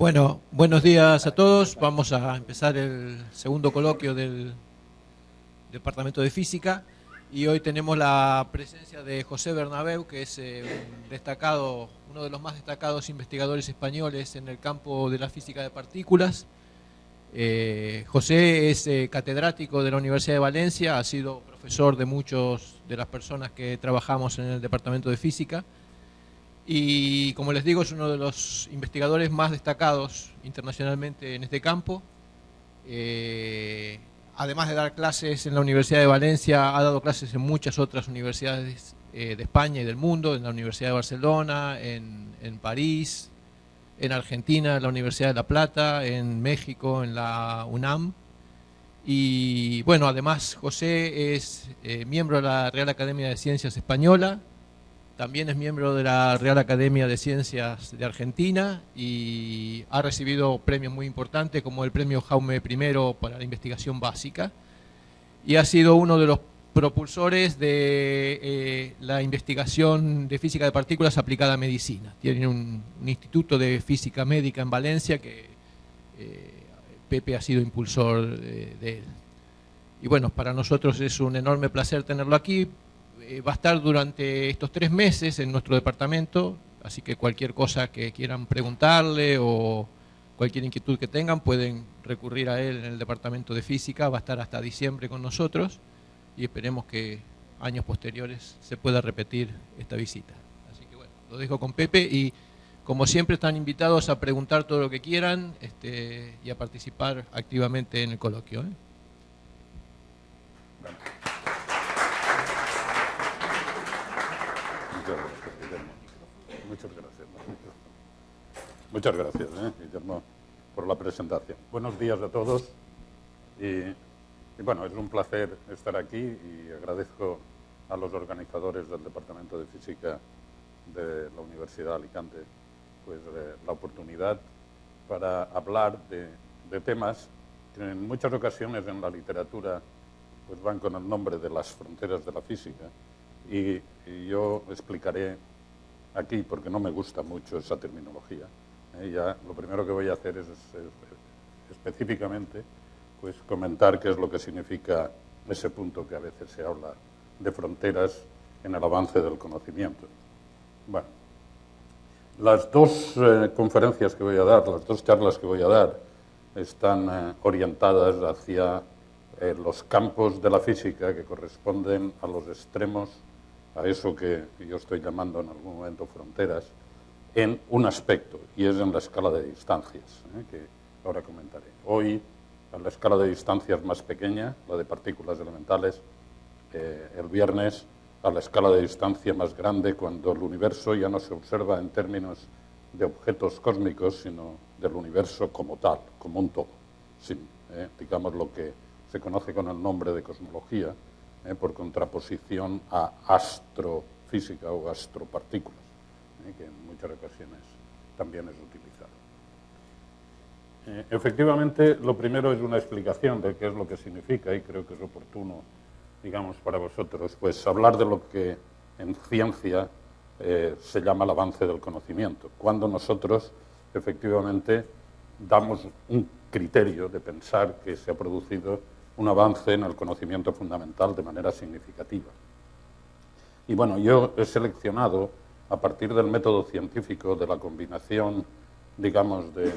Bueno, buenos días a todos. Vamos a empezar el segundo coloquio del Departamento de Física y hoy tenemos la presencia de José Bernabeu, que es uno de los más destacados investigadores españoles en el campo de la física de partículas. José es catedrático de la Universidad de Valencia, ha sido profesor de muchas de las personas que trabajamos en el Departamento de Física. Y como les digo, es uno de los investigadores más destacados internacionalmente en este campo. Además de dar clases en la Universidad de Valencia, ha dado clases en muchas otras universidades de España y del mundo, en la Universidad de Barcelona, en París, en Argentina, en la Universidad de La Plata, en México, en la UNAM. Y bueno, además José es miembro de la Real Academia de Ciencias Española. También es miembro de la Real Academia de Ciencias de Argentina y ha recibido premios muy importantes como el premio Jaume I para la investigación básica, y ha sido uno de los propulsores de la investigación de física de partículas aplicada a medicina. Tiene un instituto de física médica en Valencia que Pepe ha sido impulsor de él. Y bueno, para nosotros es un enorme placer tenerlo aquí. Va a estar durante estos 3 meses en nuestro departamento, así que cualquier cosa que quieran preguntarle o cualquier inquietud que tengan pueden recurrir a él en el departamento de física. Va a estar hasta diciembre con nosotros y esperemos que años posteriores se pueda repetir esta visita. Así que bueno, lo dejo con Pepe y como siempre están invitados a preguntar todo lo que quieran y a participar activamente en el coloquio. Muchas gracias, Guillermo, por la presentación. Buenos días a todos. Y bueno, es un placer estar aquí y agradezco a los organizadores del Departamento de Física de la Universidad de Alicante pues, la oportunidad para hablar de temas que en muchas ocasiones en la literatura pues, van con el nombre de las fronteras de la física. Y yo explicaré aquí, porque no me gusta mucho esa terminología, ya lo primero que voy a hacer es específicamente pues, comentar qué es lo que significa ese punto que a veces se habla de fronteras en el avance del conocimiento. Bueno, las dos conferencias que voy a dar, las dos charlas que voy a dar, están orientadas hacia los campos de la física que corresponden a los extremos, a eso que yo estoy llamando en algún momento fronteras, en un aspecto, y es en la escala de distancias, que ahora comentaré. Hoy, en la escala de distancias más pequeña, la de partículas elementales, el viernes, a la escala de distancia más grande, cuando el universo ya no se observa en términos de objetos cósmicos, sino del universo como tal, como un todo, sin, digamos, lo que se conoce con el nombre de cosmología, por contraposición a astrofísica o astropartículas, que en muchas ocasiones también es utilizado. Efectivamente, lo primero es una explicación de qué es lo que significa, y creo que es oportuno, digamos, para vosotros, pues hablar de lo que en ciencia se llama el avance del conocimiento, cuando nosotros efectivamente damos un criterio de pensar que se ha producido un avance en el conocimiento fundamental de manera significativa. Y bueno, yo he seleccionado, a partir del método científico, de la combinación, digamos, de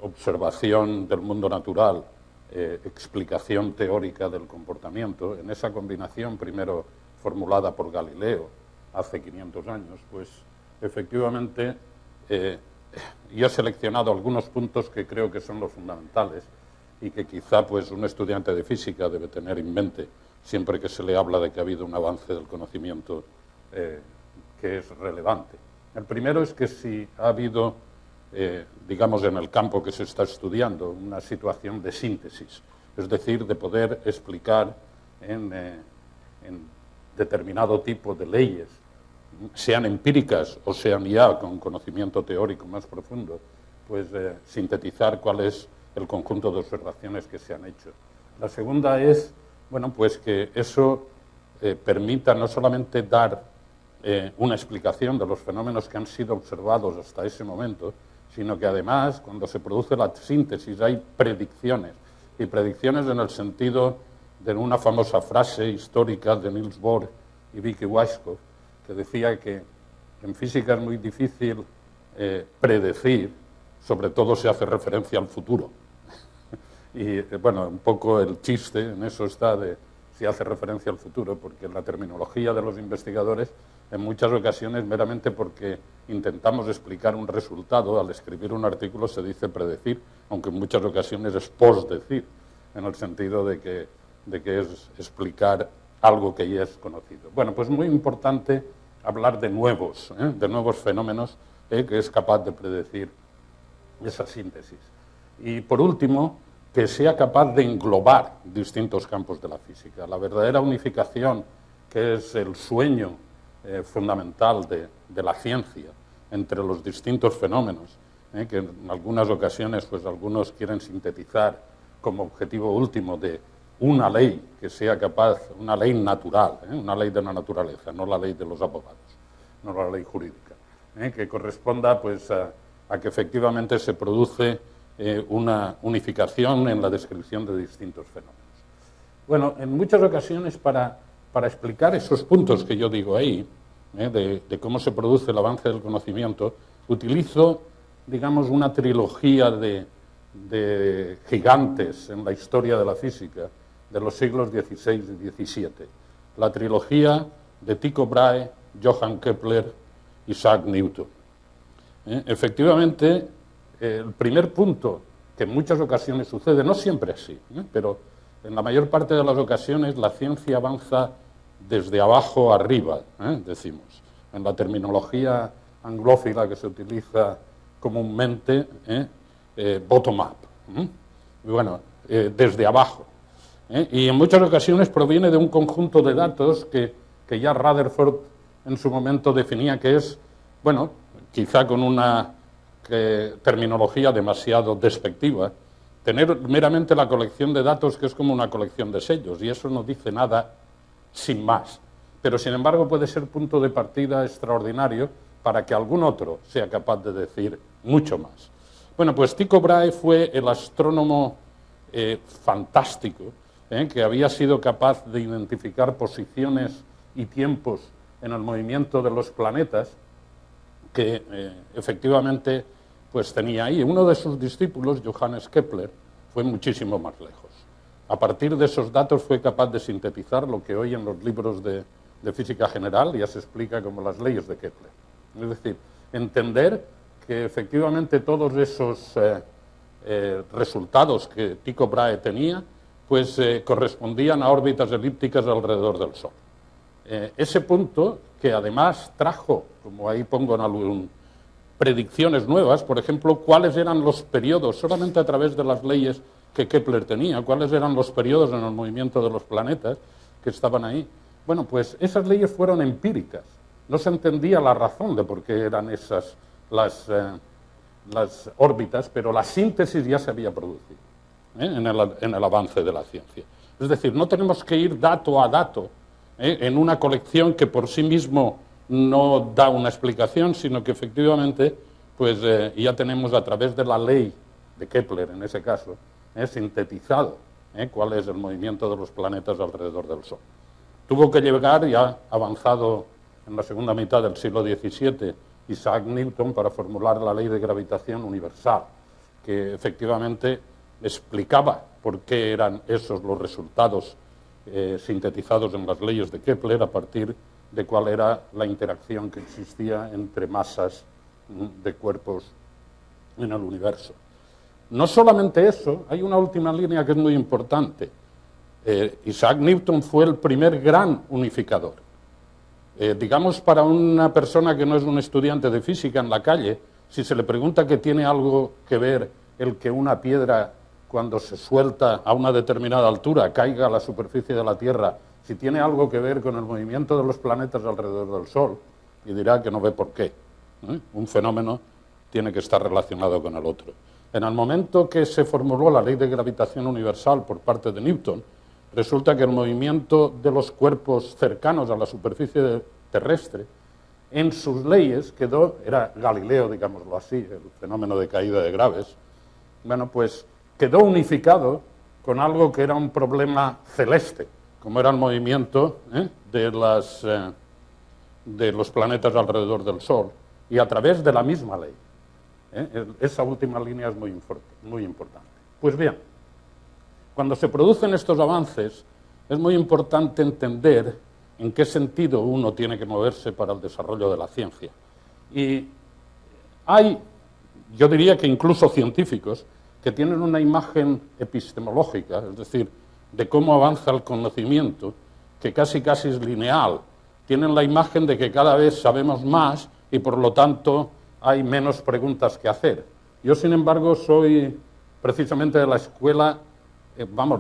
observación del mundo natural, explicación teórica del comportamiento, en esa combinación primero formulada por Galileo hace 500 años, pues efectivamente yo he seleccionado algunos puntos que creo que son los fundamentales y que quizá pues, un estudiante de física debe tener en mente siempre que se le habla de que ha habido un avance del conocimiento que es relevante. El primero es que si ha habido, digamos, en el campo que se está estudiando, una situación de síntesis, es decir, de poder explicar en determinado tipo de leyes, sean empíricas o sean ya con conocimiento teórico más profundo, pues sintetizar cuál es el conjunto de observaciones que se han hecho. La segunda es, bueno, pues que eso permita no solamente dar una explicación de los fenómenos que han sido observados hasta ese momento, sino que además, cuando se produce la síntesis, hay predicciones, y predicciones en el sentido de una famosa frase histórica de Niels Bohr y Vicky Weisskopf, que decía que en física es muy difícil predecir, sobre todo si hace referencia al futuro. Y bueno, un poco el chiste en eso está de si hace referencia al futuro, porque en la terminología de los investigadores, en muchas ocasiones, meramente porque intentamos explicar un resultado, al escribir un artículo se dice predecir, aunque en muchas ocasiones es posdecir, en el sentido de que es explicar algo que ya es conocido. Bueno, pues muy importante hablar de nuevos fenómenos que es capaz de predecir esa síntesis. Y por último, que sea capaz de englobar distintos campos de la física. La verdadera unificación, que es el sueño fundamental de la ciencia entre los distintos fenómenos, que en algunas ocasiones pues algunos quieren sintetizar como objetivo último de una ley que sea capaz, una ley natural, una ley de la naturaleza, no la ley de los abogados, no la ley jurídica, que corresponda pues a que efectivamente se produce una unificación en la descripción de distintos fenómenos. Bueno, en muchas ocasiones para explicar esos puntos que yo digo ahí, de cómo se produce el avance del conocimiento, utilizo, digamos, una trilogía de gigantes en la historia de la física de los siglos XVI y XVII. La trilogía de Tycho Brahe, Johann Kepler, Isaac Newton. Efectivamente, el primer punto que en muchas ocasiones sucede, no siempre así, pero en la mayor parte de las ocasiones la ciencia avanza desde abajo arriba, decimos. En la terminología anglófila que se utiliza comúnmente, bottom-up. Bueno, desde abajo. Y en muchas ocasiones proviene de un conjunto de datos que ya Rutherford en su momento definía que es, bueno, quizá con una terminología demasiado despectiva, tener meramente la colección de datos que es como una colección de sellos, y eso no dice nada sin más. Pero, sin embargo, puede ser punto de partida extraordinario para que algún otro sea capaz de decir mucho más. Bueno, pues Tycho Brahe fue el astrónomo fantástico que había sido capaz de identificar posiciones y tiempos en el movimiento de los planetas que efectivamente pues tenía ahí. Uno de sus discípulos, Johannes Kepler, fue muchísimo más lejos. A partir de esos datos fue capaz de sintetizar lo que hoy en los libros de física general ya se explica como las leyes de Kepler. Es decir, entender que efectivamente todos esos resultados que Tycho Brahe tenía pues correspondían a órbitas elípticas alrededor del Sol. Ese punto que además trajo, como ahí pongo en algún, predicciones nuevas, por ejemplo, cuáles eran los periodos, solamente a través de las leyes que Kepler tenía, cuáles eran los periodos en el movimiento de los planetas que estaban ahí. Bueno, pues esas leyes fueron empíricas, no se entendía la razón de por qué eran esas las órbitas, pero la síntesis ya se había producido en el avance de la ciencia. Es decir, no tenemos que ir dato a dato en una colección que por sí mismo no da una explicación, sino que efectivamente pues, ya tenemos a través de la ley de Kepler, en ese caso, sintetizado cuál es el movimiento de los planetas alrededor del Sol. Tuvo que llegar, ya avanzado en la segunda mitad del siglo XVII, Isaac Newton para formular la ley de gravitación universal, que efectivamente explicaba por qué eran esos los resultados sintetizados en las leyes de Kepler a partir de cuál era la interacción que existía entre masas de cuerpos en el universo. No solamente eso, hay una última línea que es muy importante. Isaac Newton fue el primer gran unificador. Digamos, para una persona que no es un estudiante de física en la calle, si se le pregunta que tiene algo que ver el que una piedra, cuando se suelta a una determinada altura, caiga a la superficie de la Tierra, si tiene algo que ver con el movimiento de los planetas alrededor del Sol, y dirá que no ve por qué. Un fenómeno tiene que estar relacionado con el otro. En el momento que se formuló la ley de gravitación universal por parte de Newton, resulta que el movimiento de los cuerpos cercanos a la superficie terrestre en sus leyes quedó, era Galileo, digámoslo así, el fenómeno de caída de graves, bueno, pues quedó unificado con algo que era un problema celeste, como era el movimiento de los planetas alrededor del Sol, y a través de la misma ley. Esa última línea es muy importante. Pues bien, cuando se producen estos avances, es muy importante entender en qué sentido uno tiene que moverse para el desarrollo de la ciencia. Y hay, yo diría que incluso científicos, que tienen una imagen epistemológica, es decir, de cómo avanza el conocimiento, que casi es lineal. Tienen la imagen de que cada vez sabemos más y por lo tanto hay menos preguntas que hacer. Yo, sin embargo, soy precisamente de la escuela,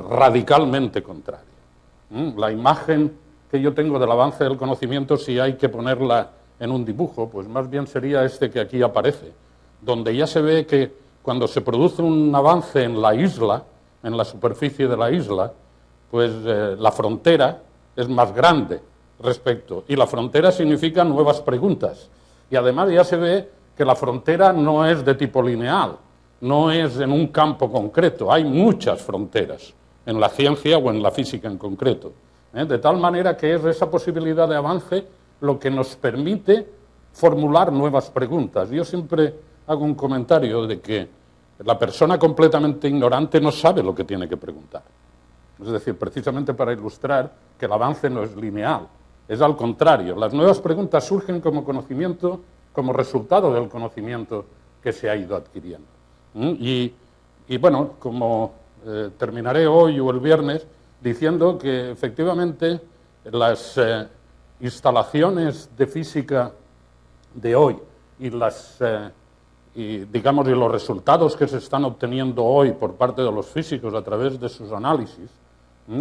radicalmente contraria. La imagen que yo tengo del avance del conocimiento, si hay que ponerla en un dibujo, pues más bien sería este que aquí aparece, donde ya se ve que cuando se produce un avance en la isla, en la superficie de la isla, pues la frontera es más grande respecto, y la frontera significa nuevas preguntas, y además ya se ve que la frontera no es de tipo lineal, no es en un campo concreto, hay muchas fronteras en la ciencia o en la física en concreto, de tal manera que es esa posibilidad de avance lo que nos permite formular nuevas preguntas. Yo siempre hago un comentario de que la persona completamente ignorante no sabe lo que tiene que preguntar. Es decir, precisamente para ilustrar que el avance no es lineal, es al contrario. Las nuevas preguntas surgen como conocimiento, como resultado del conocimiento que se ha ido adquiriendo. Y bueno, como terminaré hoy o el viernes diciendo que efectivamente las instalaciones de física de hoy y digamos, los resultados que se están obteniendo hoy por parte de los físicos a través de sus análisis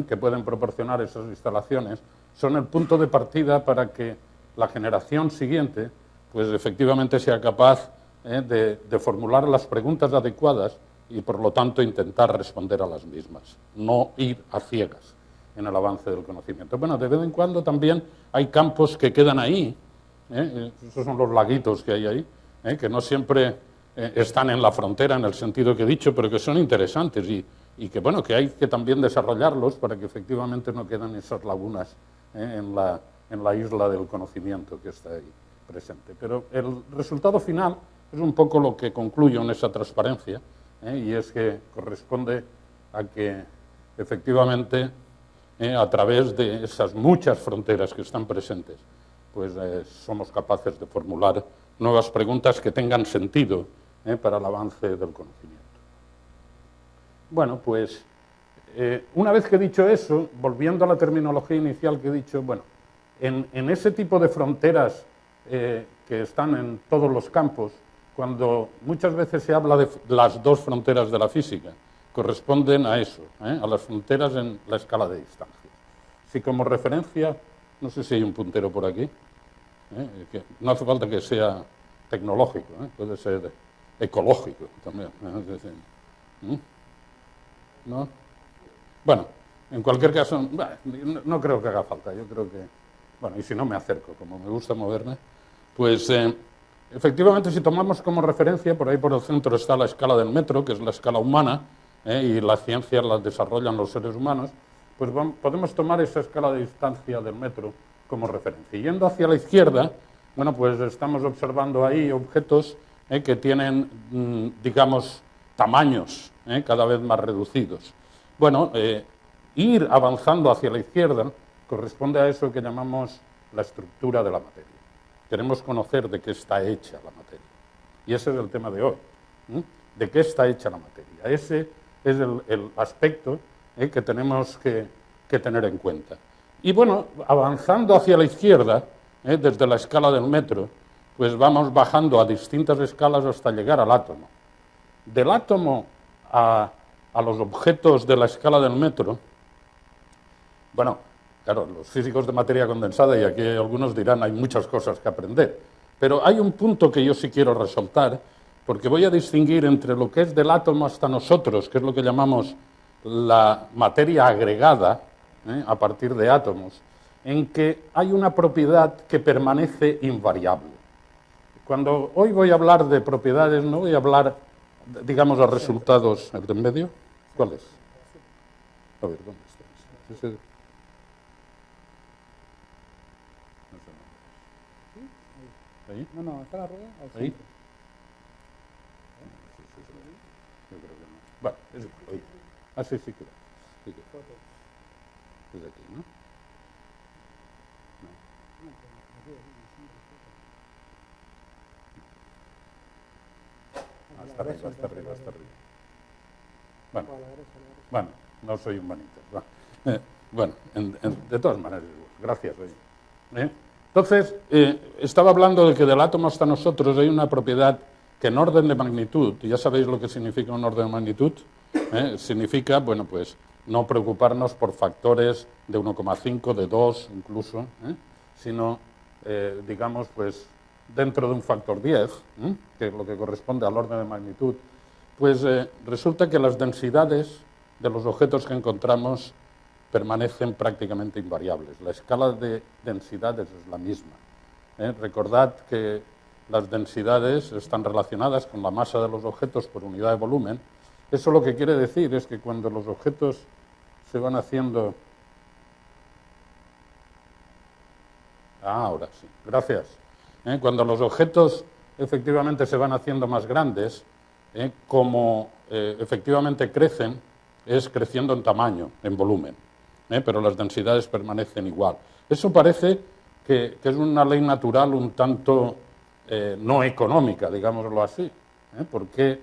que pueden proporcionar esas instalaciones son el punto de partida para que la generación siguiente pues efectivamente sea capaz de formular las preguntas adecuadas y por lo tanto intentar responder a las mismas, no ir a ciegas en el avance del conocimiento. Bueno, de vez en cuando también hay campos que quedan ahí, esos son los laguitos que hay ahí, que no siempre están en la frontera en el sentido que he dicho, pero que son interesantes y que, bueno, que hay que también desarrollarlos para que efectivamente no quedan esas lagunas en la isla del conocimiento que está ahí presente. Pero el resultado final es un poco lo que concluyo en esa transparencia, y es que corresponde a que efectivamente a través de esas muchas fronteras que están presentes, pues somos capaces de formular nuevas preguntas que tengan sentido para el avance del conocimiento. Bueno, pues una vez que he dicho eso, volviendo a la terminología inicial que he dicho, bueno, en ese tipo de fronteras que están en todos los campos, cuando muchas veces se habla de las dos fronteras de la física, corresponden a eso, a las fronteras en la escala de distancias. Si como referencia, no sé si hay un puntero por aquí, que no hace falta que sea tecnológico, puede ser ecológico también. ¿No? Bueno, en cualquier caso, no creo que haga falta, yo creo que, bueno, y si no me acerco, como me gusta moverme, pues efectivamente si tomamos como referencia, por ahí por el centro está la escala del metro, que es la escala humana, y las ciencias las desarrollan los seres humanos, pues podemos tomar esa escala de distancia del metro como referencia. Yendo hacia la izquierda, bueno, pues estamos observando ahí objetos que tienen, digamos, tamaños cada vez más reducidos. Bueno, ir avanzando hacia la izquierda corresponde a eso que llamamos la estructura de la materia. Queremos conocer de qué está hecha la materia. Y ese es el tema de hoy. ¿De qué está hecha la materia? Ese es el aspecto que tenemos que tener en cuenta. Y bueno, avanzando hacia la izquierda, desde la escala del metro, pues vamos bajando a distintas escalas hasta llegar al átomo. Del átomo a los objetos de la escala del metro, bueno, claro, los físicos de materia condensada, y aquí algunos dirán, hay muchas cosas que aprender, pero hay un punto que yo sí quiero resaltar, porque voy a distinguir entre lo que es del átomo hasta nosotros, que es lo que llamamos la materia agregada, a partir de átomos, en que hay una propiedad que permanece invariable. Cuando hoy voy a hablar de propiedades, no voy a hablar, digamos, los resultados. ¿El de en medio? ¿Cuál es? A ver, ¿dónde está? Ese. ¿Ahí? No, está la rueda. ¿Ahí? Yo creo que no. Bueno, es igual. Ahí. Ah, sí, sí, claro. Sí, claro. Es aquí, ¿no? Hasta arriba, hasta arriba, hasta arriba. Bueno, no soy un manitas. Bueno, de todas maneras, gracias. Entonces, estaba hablando de que del átomo hasta nosotros hay una propiedad que en orden de magnitud, ya sabéis lo que significa un orden de magnitud, significa, bueno, pues no preocuparnos por factores de 1,5, de 2 incluso, sino, digamos, pues dentro de un factor 10, que es lo que corresponde al orden de magnitud, pues resulta que las densidades de los objetos que encontramos permanecen prácticamente invariables. La escala de densidades es la misma. Recordad que las densidades están relacionadas con la masa de los objetos por unidad de volumen. Eso lo que quiere decir es que cuando los objetos se van haciendo... ahora sí, gracias. Cuando los objetos efectivamente se van haciendo más grandes, como efectivamente crecen, es creciendo en tamaño, en volumen, pero las densidades permanecen igual. Eso parece que es una ley natural un tanto no económica, digámoslo así, porque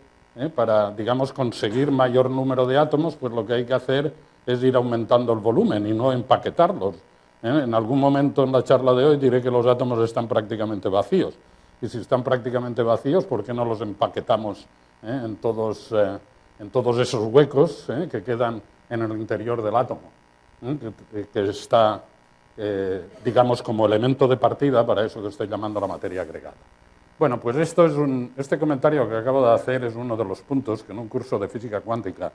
para, digamos, conseguir mayor número de átomos, pues lo que hay que hacer es ir aumentando el volumen y no empaquetarlos. En algún momento en la charla de hoy diré que los átomos están prácticamente vacíos. Y si están prácticamente vacíos, ¿por qué no los empaquetamos en todos esos huecos que quedan en el interior del átomo? Que está, digamos, como elemento de partida para eso que estoy llamando la materia agregada. Bueno, pues este comentario que acabo de hacer es uno de los puntos que en un curso de física cuántica,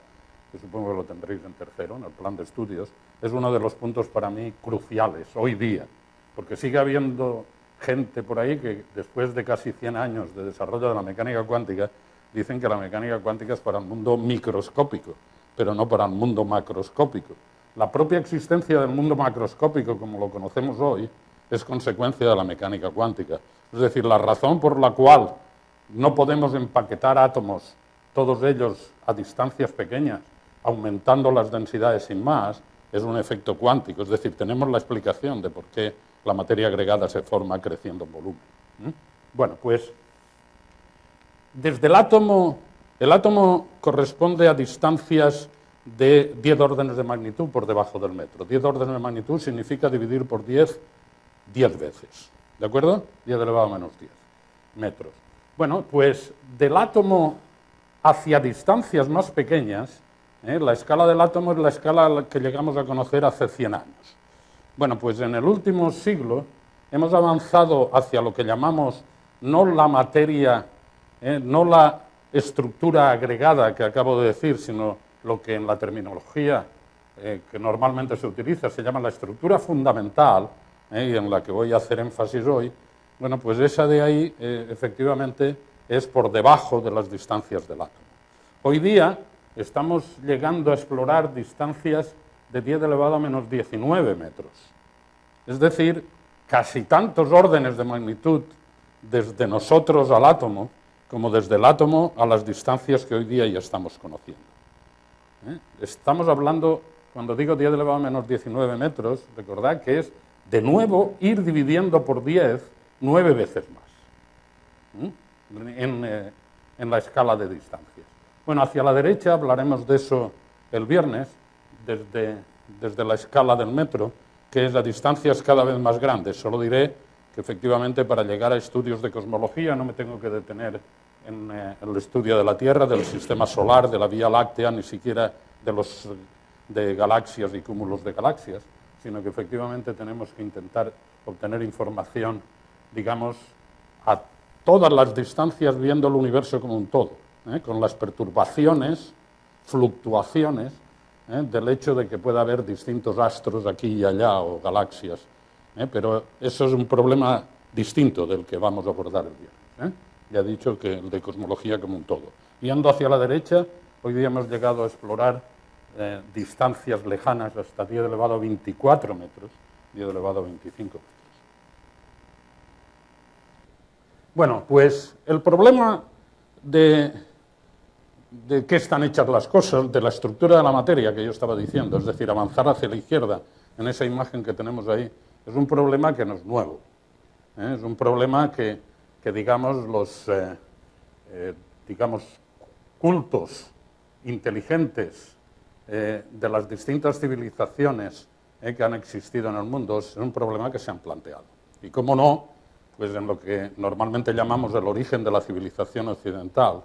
que supongo que lo tendréis en tercero, en el plan de estudios, es uno de los puntos para mí cruciales hoy día, porque sigue habiendo gente por ahí que después de casi 100 años de desarrollo de la mecánica cuántica, dicen que la mecánica cuántica es para el mundo microscópico, pero no para el mundo macroscópico. La propia existencia del mundo macroscópico, como lo conocemos hoy, es consecuencia de la mecánica cuántica. Es decir, la razón por la cual no podemos empaquetar átomos, todos ellos a distancias pequeñas, aumentando las densidades sin más, es un efecto cuántico. Es decir, tenemos la explicación de por qué la materia agregada se forma creciendo en volumen. Bueno, pues desde el átomo corresponde a distancias de 10 órdenes de magnitud por debajo del metro. 10 órdenes de magnitud significa dividir por 10 veces. ¿De acuerdo? 10 elevado a menos 10 metros. Bueno, pues del átomo hacia distancias más pequeñas, la escala del átomo es la escala a la que llegamos a conocer hace 100 años. Bueno, pues en el último siglo hemos avanzado hacia lo que llamamos no la materia, no la estructura agregada que acabo de decir, sino lo que en la terminología que normalmente se utiliza se llama la estructura fundamental, y en la que voy a hacer énfasis hoy. Bueno, pues esa de ahí efectivamente es por debajo de las distancias del átomo. Hoy día estamos llegando a explorar distancias de 10 elevado a menos 19 metros. Es decir, casi tantos órdenes de magnitud desde nosotros al átomo, como desde el átomo a las distancias que hoy día ya estamos conociendo. Estamos hablando, cuando digo 10 elevado a menos 19 metros, recordad que es, de nuevo, ir dividiendo por 10 9 veces más en la escala de distancias. Bueno, hacia la derecha hablaremos de eso el viernes, desde la escala del metro, que es a distancias cada vez más grandes. Solo diré que efectivamente para llegar a estudios de cosmología no me tengo que detener en el estudio de la Tierra, del sistema solar, de la Vía Láctea, ni siquiera de galaxias y cúmulos de galaxias, sino que efectivamente tenemos que intentar obtener información, digamos, a todas las distancias viendo el universo como un todo, con las perturbaciones, fluctuaciones, del hecho de que pueda haber distintos astros aquí y allá o galaxias pero eso es un problema distinto del que vamos a abordar el viernes. Ya he dicho que el de cosmología como un todo. Yendo hacia la derecha, hoy día hemos llegado a explorar distancias lejanas hasta 10 elevado a 24 metros, 10 elevado a 25 metros. Bueno, pues el problema de qué están hechas las cosas, de la estructura de la materia que yo estaba diciendo, es decir, avanzar hacia la izquierda en esa imagen que tenemos ahí, es un problema que no es nuevo. Es un problema que digamos, los cultos inteligentes de las distintas civilizaciones que han existido en el mundo es un problema que se han planteado. Y cómo no, pues en lo que normalmente llamamos el origen de la civilización occidental,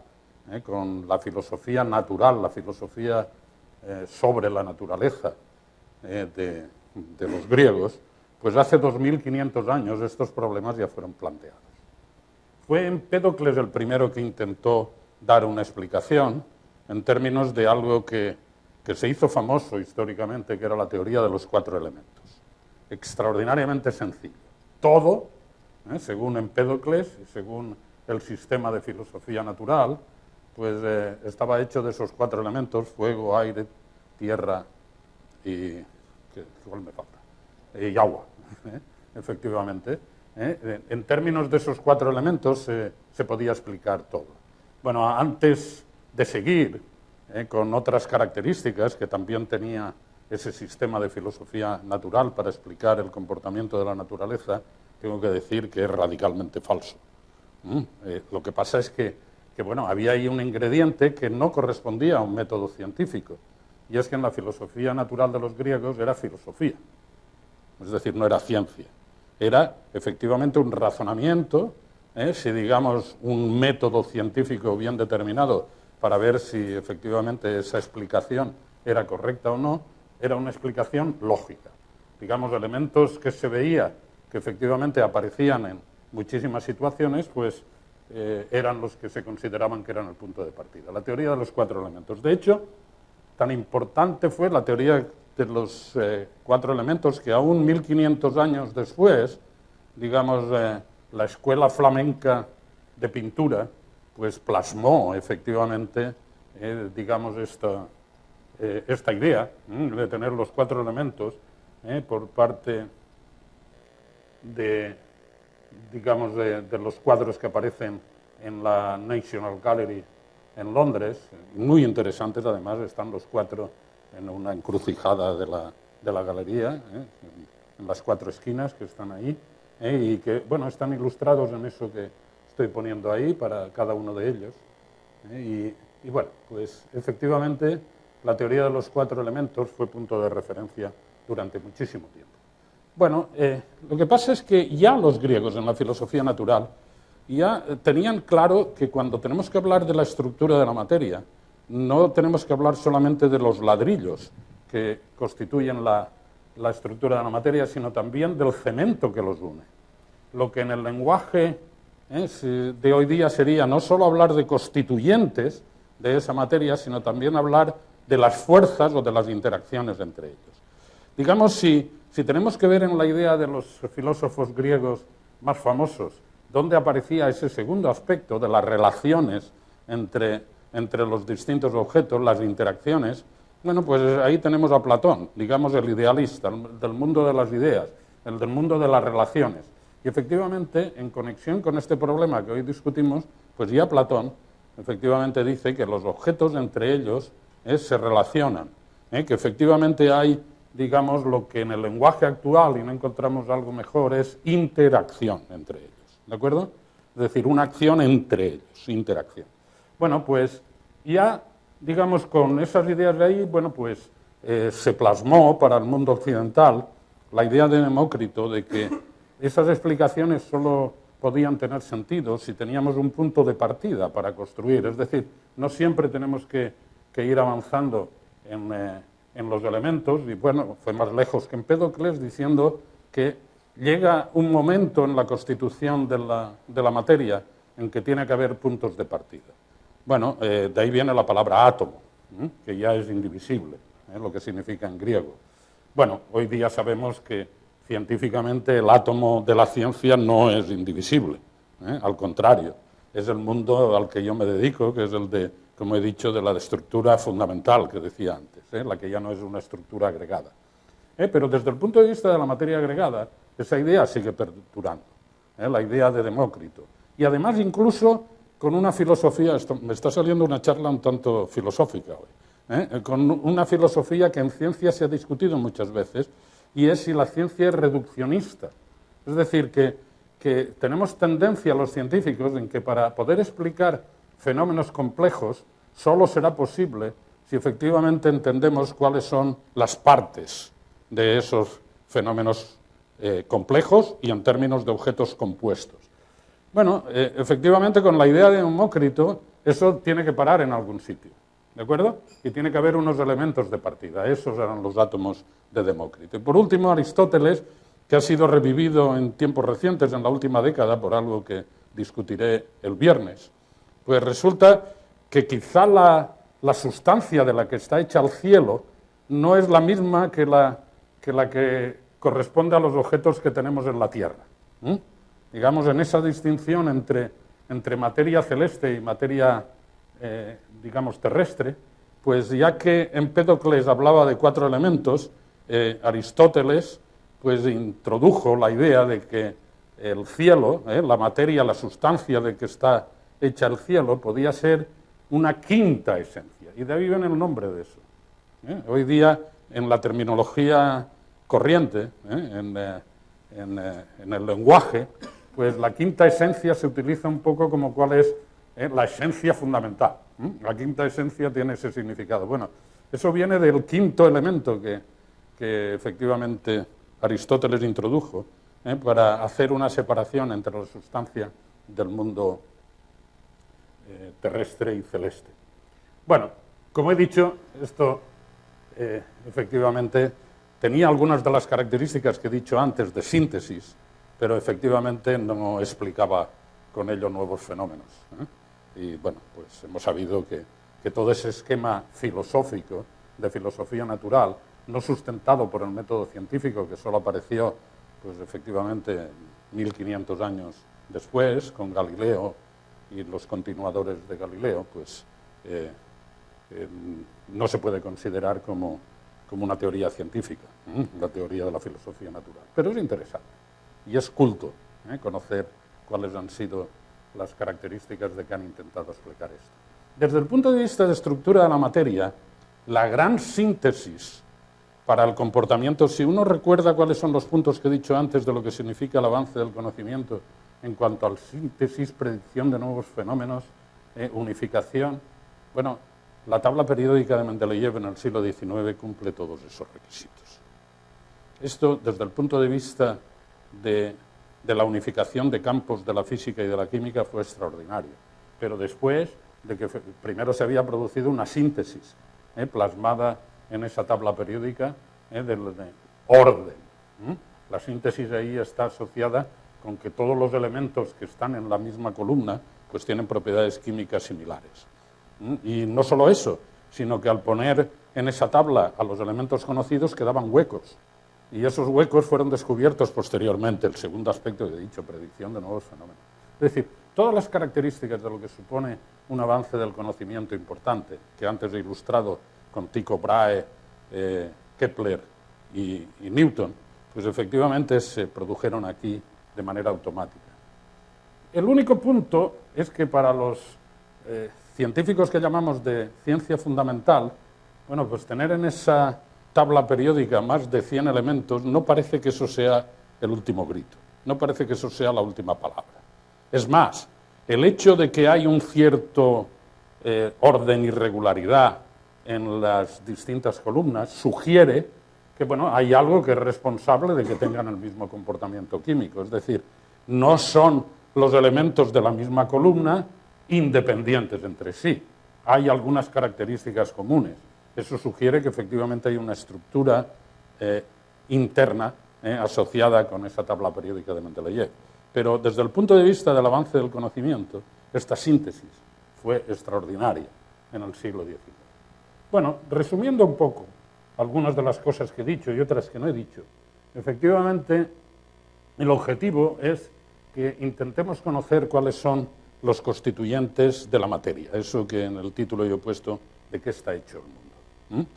con la filosofía natural, la filosofía sobre la naturaleza de los griegos, pues hace 2500 años estos problemas ya fueron planteados. Fue Empédocles el primero que intentó dar una explicación en términos de algo que se hizo famoso históricamente, que era la teoría de los 4 elementos. Extraordinariamente sencillo. Todo, según Empédocles y según el sistema de filosofía natural, pues estaba hecho de esos 4 elementos: fuego, aire, tierra y... ¿cuál me falta? Y agua, efectivamente. En términos de esos 4 elementos se podía explicar todo. Bueno, antes de seguir con otras características que también tenía ese sistema de filosofía natural para explicar el comportamiento de la naturaleza, tengo que decir que es radicalmente falso. Lo que pasa es que bueno, había ahí un ingrediente que no correspondía a un método científico, y es que en la filosofía natural de los griegos era filosofía, es decir, no era ciencia. Era efectivamente un razonamiento, si digamos un método científico bien determinado para ver si efectivamente esa explicación era correcta o no, era una explicación lógica. Digamos, elementos que se veía que efectivamente aparecían en muchísimas situaciones, pues eran los que se consideraban que eran el punto de partida. La teoría de los 4 elementos. De hecho, tan importante fue la teoría de los 4 elementos que aún 1500 años después, digamos, la escuela flamenca de pintura, pues plasmó efectivamente, digamos, esta idea de tener los 4 elementos por parte de, digamos, de los cuadros que aparecen en la National Gallery en Londres, muy interesantes además. Están los 4 en una encrucijada de la galería, en las 4 esquinas que están ahí, y que, bueno, están ilustrados en eso que estoy poniendo ahí para cada uno de ellos. Y bueno, pues efectivamente la teoría de los 4 elementos fue punto de referencia durante muchísimo tiempo. Bueno, lo que pasa es que ya los griegos en la filosofía natural ya tenían claro que cuando tenemos que hablar de la estructura de la materia, no tenemos que hablar solamente de los ladrillos que constituyen la estructura de la materia, sino también del cemento que los une. Lo que en el lenguaje de hoy día sería no solo hablar de constituyentes de esa materia, sino también hablar de las fuerzas o de las interacciones entre ellos. Digamos, si tenemos que ver en la idea de los filósofos griegos más famosos dónde aparecía ese segundo aspecto de las relaciones entre los distintos objetos, las interacciones, bueno, pues ahí tenemos a Platón, digamos el idealista, el del mundo de las ideas, el del mundo de las relaciones. Y efectivamente, en conexión con este problema que hoy discutimos, pues ya Platón efectivamente dice que los objetos entre ellos se relacionan, que efectivamente hay, digamos, lo que en el lenguaje actual, y no encontramos algo mejor, es interacción entre ellos, ¿de acuerdo? Es decir, una acción entre ellos, interacción. Bueno, pues ya, digamos, con esas ideas de ahí, bueno, pues se plasmó para el mundo occidental la idea de Demócrito de que esas explicaciones solo podían tener sentido si teníamos un punto de partida para construir. Es decir, no siempre tenemos que ir avanzando en los elementos, y bueno, fue más lejos que Empédocles diciendo que llega un momento en la constitución de la materia en que tiene que haber puntos de partida. Bueno, de ahí viene la palabra átomo, que ya es indivisible, lo que significa en griego. Bueno, hoy día sabemos que científicamente el átomo de la ciencia no es indivisible, al contrario, es el mundo al que yo me dedico, que es el de, como he dicho, de la estructura fundamental que decía antes, la que ya no es una estructura agregada. Pero desde el punto de vista de la materia agregada, esa idea sigue perdurando, la idea de Demócrito. Y además incluso con una filosofía, me está saliendo una charla un tanto filosófica hoy, con una filosofía que en ciencia se ha discutido muchas veces, y es si la ciencia es reduccionista. Es decir, que tenemos tendencia los científicos en que para poder explicar fenómenos complejos solo será posible si efectivamente entendemos cuáles son las partes de esos fenómenos complejos y en términos de objetos compuestos. Bueno, efectivamente con la idea de Demócrito eso tiene que parar en algún sitio, ¿de acuerdo? Y tiene que haber unos elementos de partida, esos eran los átomos de Demócrito. Y por último, Aristóteles, que ha sido revivido en tiempos recientes, en la última década, por algo que discutiré el viernes, pues resulta que quizá la sustancia de la que está hecha el cielo no es la misma que la que corresponde a los objetos que tenemos en la Tierra. Digamos, en esa distinción entre materia celeste y materia, digamos, terrestre, pues ya que Empédocles hablaba de 4 elementos, Aristóteles pues introdujo la idea de que el cielo, la materia, la sustancia de que está hecha el cielo, podía ser una quinta esencia, y de ahí viene el nombre de eso. Hoy día, en la terminología corriente, en el lenguaje, pues la quinta esencia se utiliza un poco como cuál es la esencia fundamental. La quinta esencia tiene ese significado. Bueno, eso viene del quinto elemento que efectivamente Aristóteles introdujo para hacer una separación entre la sustancia del mundo terrestre y celeste. Bueno, como he dicho, esto efectivamente tenía algunas de las características que he dicho antes de síntesis, pero efectivamente no explicaba con ello nuevos fenómenos. Y bueno, pues hemos sabido que todo ese esquema filosófico de filosofía natural, no sustentado por el método científico, que solo apareció pues efectivamente 1500 años después, con Galileo y los continuadores de Galileo, pues no se puede considerar como una teoría científica, la teoría de la filosofía natural. Pero es interesante y es culto conocer cuáles han sido las características de que han intentado explicar esto. Desde el punto de vista de estructura de la materia, la gran síntesis para el comportamiento, si uno recuerda cuáles son los puntos que he dicho antes de lo que significa el avance del conocimiento en cuanto al síntesis, predicción de nuevos fenómenos, unificación, bueno, la tabla periódica de Mendeleev en el siglo XIX cumple todos esos requisitos. Esto, desde el punto de vista de la unificación de campos de la física y de la química, fue extraordinario. Pero después de que primero se había producido una síntesis plasmada en esa tabla periódica del orden. La síntesis ahí está asociada con que todos los elementos que están en la misma columna pues tienen propiedades químicas similares. Y no solo eso, sino que al poner en esa tabla a los elementos conocidos quedaban huecos. Y esos huecos fueron descubiertos posteriormente, el segundo aspecto que he dicho, predicción de nuevos fenómenos. Es decir, todas las características de lo que supone un avance del conocimiento importante, que antes he ilustrado con Tycho Brahe, Kepler y Newton, pues efectivamente se produjeron aquí de manera automática. El único punto es que para los científicos que llamamos de ciencia fundamental, bueno, pues tener en esa tabla periódica más de 100 elementos no parece que eso sea el último grito, no parece que eso sea la última palabra. Es más, el hecho de que hay un cierto orden y regularidad en las distintas columnas sugiere que bueno, hay algo que es responsable de que tengan el mismo comportamiento químico, es decir, no son los elementos de la misma columna independientes entre sí, hay algunas características comunes. Eso sugiere que efectivamente hay una estructura interna asociada con esa tabla periódica de Mendeleev. Pero desde el punto de vista del avance del conocimiento, esta síntesis fue extraordinaria en el siglo XIX. Bueno, resumiendo un poco algunas de las cosas que he dicho y otras que no he dicho, efectivamente, el objetivo es que intentemos conocer cuáles son los constituyentes de la materia, eso que en el título yo he puesto de qué está hecho el mundo.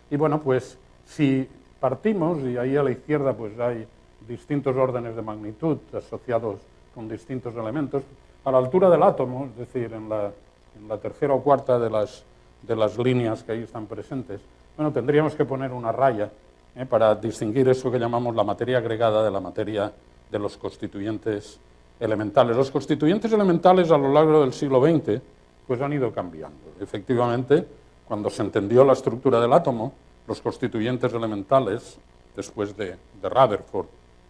Y bueno, pues si partimos, y ahí a la izquierda pues hay distintos órdenes de magnitud asociados con distintos elementos, a la altura del átomo, es decir, en la tercera o cuarta de las líneas que ahí están presentes, bueno, tendríamos que poner una raya para distinguir eso que llamamos la materia agregada de la materia de los constituyentes elementales. Los constituyentes elementales a lo largo del siglo XX pues han ido cambiando. Efectivamente, cuando se entendió la estructura del átomo, los constituyentes elementales, después de Rutherford,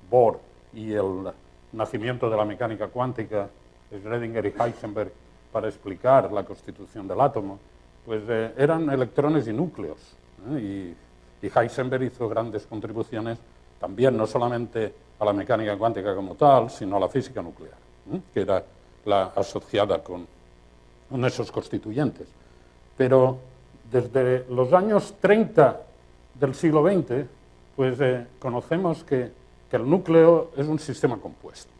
Bohr y el nacimiento de la mecánica cuántica, Schrödinger y Heisenberg, para explicar la constitución del átomo, pues eran electrones y núcleos. Y Heisenberg hizo grandes contribuciones también, no solamente a la mecánica cuántica como tal, sino a la física nuclear, que era la asociada con esos constituyentes. Pero desde los años 30 del siglo XX, pues conocemos que el núcleo es un sistema compuesto,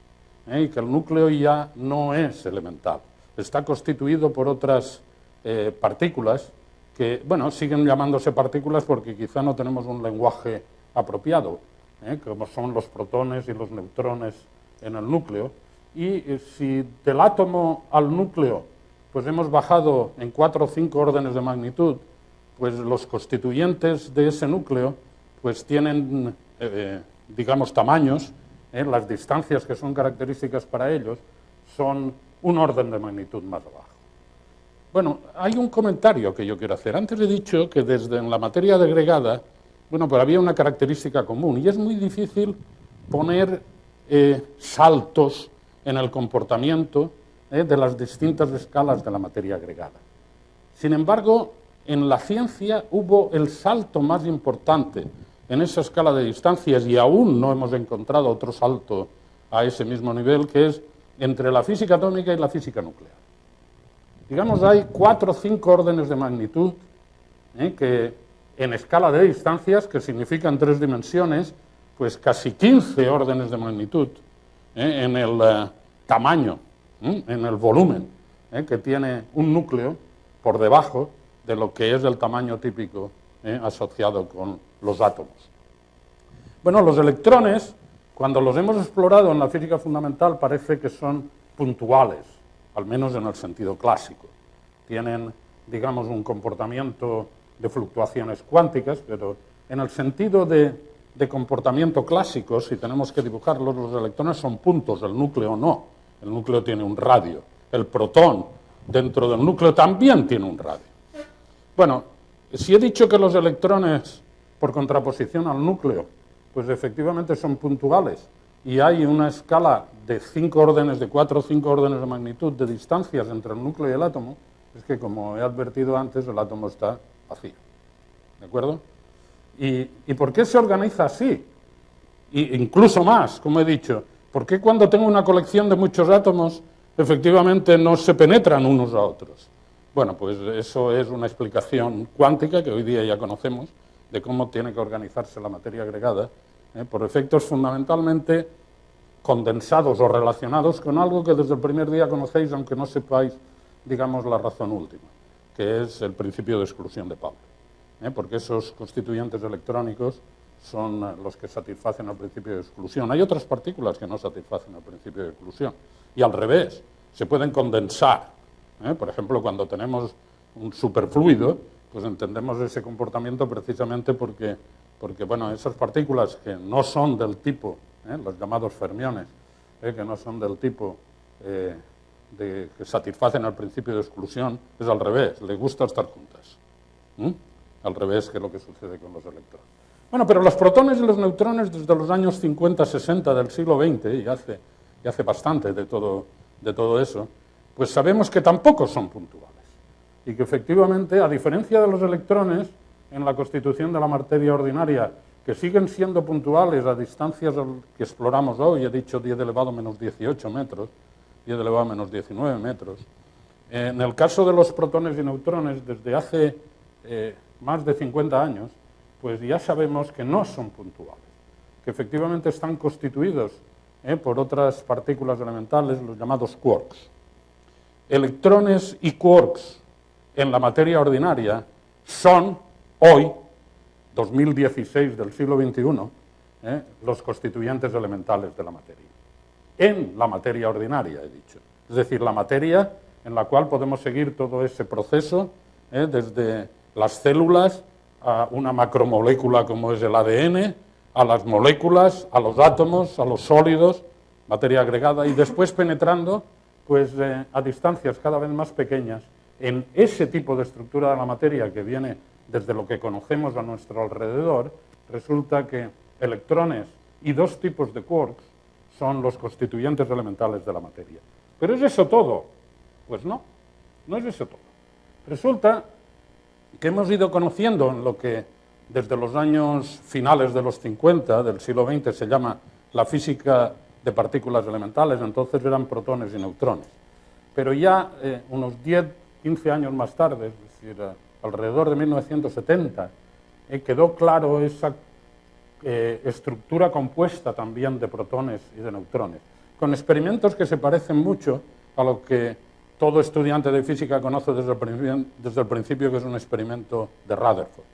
y que el núcleo ya no es elemental, está constituido por otras partículas que, bueno, siguen llamándose partículas porque quizá no tenemos un lenguaje apropiado, como son los protones y los neutrones en el núcleo, y si del átomo al núcleo pues hemos bajado en 4 o 5 órdenes de magnitud, pues los constituyentes de ese núcleo pues tienen, digamos, tamaños, las distancias que son características para ellos son un orden de magnitud más abajo. Bueno, hay un comentario que yo quiero hacer. Antes he dicho que desde en la materia agregada, bueno, pues había una característica común y es muy difícil poner saltos en el comportamiento de las distintas escalas de la materia agregada. Sin embargo, en la ciencia hubo el salto más importante en esa escala de distancias y aún no hemos encontrado otro salto a ese mismo nivel, que es entre la física atómica y la física nuclear. Digamos, hay 4 o 5 órdenes de magnitud que en escala de distancias, que significan 3 dimensiones, pues casi 15 órdenes de magnitud en el tamaño, en el volumen que tiene un núcleo por debajo de lo que es el tamaño típico asociado con los átomos. Bueno, los electrones, cuando los hemos explorado en la física fundamental, parece que son puntuales, al menos en el sentido clásico. Tienen, digamos, un comportamiento de fluctuaciones cuánticas, pero en el sentido de comportamiento clásico, si tenemos que dibujarlos, los electrones son puntos, el núcleo no. El núcleo tiene un radio. El protón dentro del núcleo también tiene un radio. Bueno, si he dicho que los electrones, por contraposición al núcleo, pues efectivamente son puntuales y hay una escala de 5 órdenes, de 4 o 5 órdenes de magnitud de distancias entre el núcleo y el átomo, es que, como he advertido antes, el átomo está vacío. ¿De acuerdo? ¿Y por qué se organiza así? Y incluso más, como he dicho, ¿por qué cuando tengo una colección de muchos átomos, efectivamente no se penetran unos a otros? Bueno, pues eso es una explicación cuántica que hoy día ya conocemos de cómo tiene que organizarse la materia agregada, por efectos fundamentalmente condensados o relacionados con algo que desde el primer día conocéis, aunque no sepáis, digamos, la razón última, que es el principio de exclusión de Pauli, porque esos constituyentes electrónicos son los que satisfacen el principio de exclusión. Hay otras partículas que no satisfacen el principio de exclusión, y al revés, se pueden condensar. Por ejemplo, cuando tenemos un superfluido, pues entendemos ese comportamiento precisamente porque bueno, esas partículas que no son del tipo, los llamados fermiones, que no son del tipo que satisfacen el principio de exclusión, es al revés, les gusta estar juntas. Al revés que lo que sucede con los electrones. Bueno, pero los protones y los neutrones desde los años 50-60 del siglo XX, y hace bastante de todo eso, pues sabemos que tampoco son puntuales. Y que efectivamente, a diferencia de los electrones, en la constitución de la materia ordinaria, que siguen siendo puntuales a distancias que exploramos hoy, he dicho 10 elevado a menos 18 metros, 10 elevado a menos 19 metros, en el caso de los protones y neutrones, desde hace más de 50 años, pues ya sabemos que no son puntuales. que efectivamente están constituidos por otras partículas elementales, los llamados quarks. Electrones y quarks en la materia ordinaria son hoy, 2016 del siglo XXI, los constituyentes elementales de la materia. En la materia ordinaria, he dicho. Es decir, la materia en la cual podemos seguir todo ese proceso, desde las células a una macromolécula como es el ADN, a las moléculas, a los átomos, a los sólidos, materia agregada, y después penetrando pues, a distancias cada vez más pequeñas en ese tipo de estructura de la materia que viene desde lo que conocemos a nuestro alrededor. Resulta que electrones y dos tipos de quarks son los constituyentes elementales de la materia. ¿Pero es eso todo? Pues no, no es eso todo. Resulta que hemos ido conociendo en lo que desde los años finales de los 50 del siglo XX se llama la física de partículas elementales, entonces eran protones y neutrones. Pero ya unos 10, 15 años más tarde, es decir, alrededor de 1970, quedó claro esa estructura compuesta también de protones y de neutrones, con experimentos que se parecen mucho a lo que todo estudiante de física conoce desde el principio, que es un experimento de Rutherford.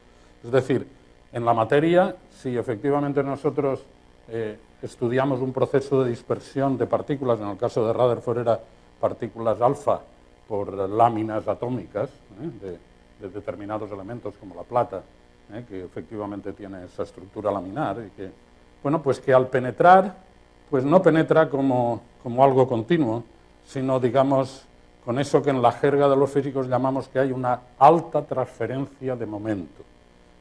Es decir, en la materia, si efectivamente nosotros estudiamos un proceso de dispersión de partículas, en el caso de Rutherford era partículas alfa por láminas atómicas de determinados elementos como la plata, que efectivamente tiene esa estructura laminar y que, bueno, pues que al penetrar, pues no penetra como algo continuo, sino, digamos, con eso que en la jerga de los físicos llamamos que hay una alta transferencia de momento.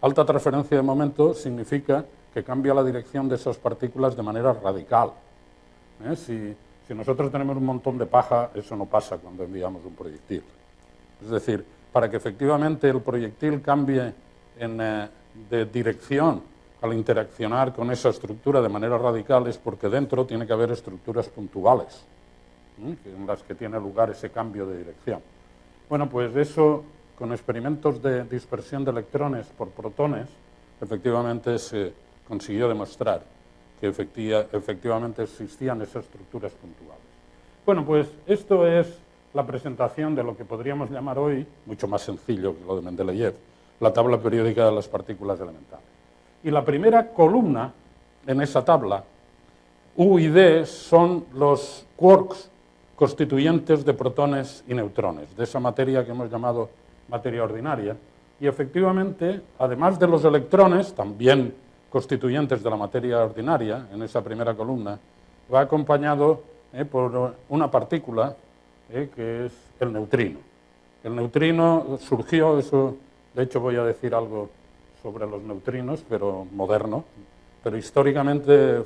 Alta transferencia de momento significa que cambia la dirección de esas partículas de manera radical. Si nosotros tenemos un montón de paja, eso no pasa cuando enviamos un proyectil. Es decir, para que efectivamente el proyectil cambie de dirección al interaccionar con esa estructura de manera radical es porque dentro tiene que haber estructuras puntuales en las que tiene lugar ese cambio de dirección. Bueno, pues eso, con experimentos de dispersión de electrones por protones, efectivamente se consiguió demostrar que efectivamente existían esas estructuras puntuales. Bueno, pues esto es la presentación de lo que podríamos llamar hoy, mucho más sencillo que lo de Mendeleev, la tabla periódica de las partículas elementales. Y la primera columna en esa tabla, U y D, son los quarks constituyentes de protones y neutrones, de esa materia que hemos llamado materia ordinaria, y efectivamente, además de los electrones, también constituyentes de la materia ordinaria, en esa primera columna, va acompañado por una partícula que es el neutrino. El neutrino surgió, eso, de hecho voy a decir algo sobre los neutrinos, pero moderno, pero históricamente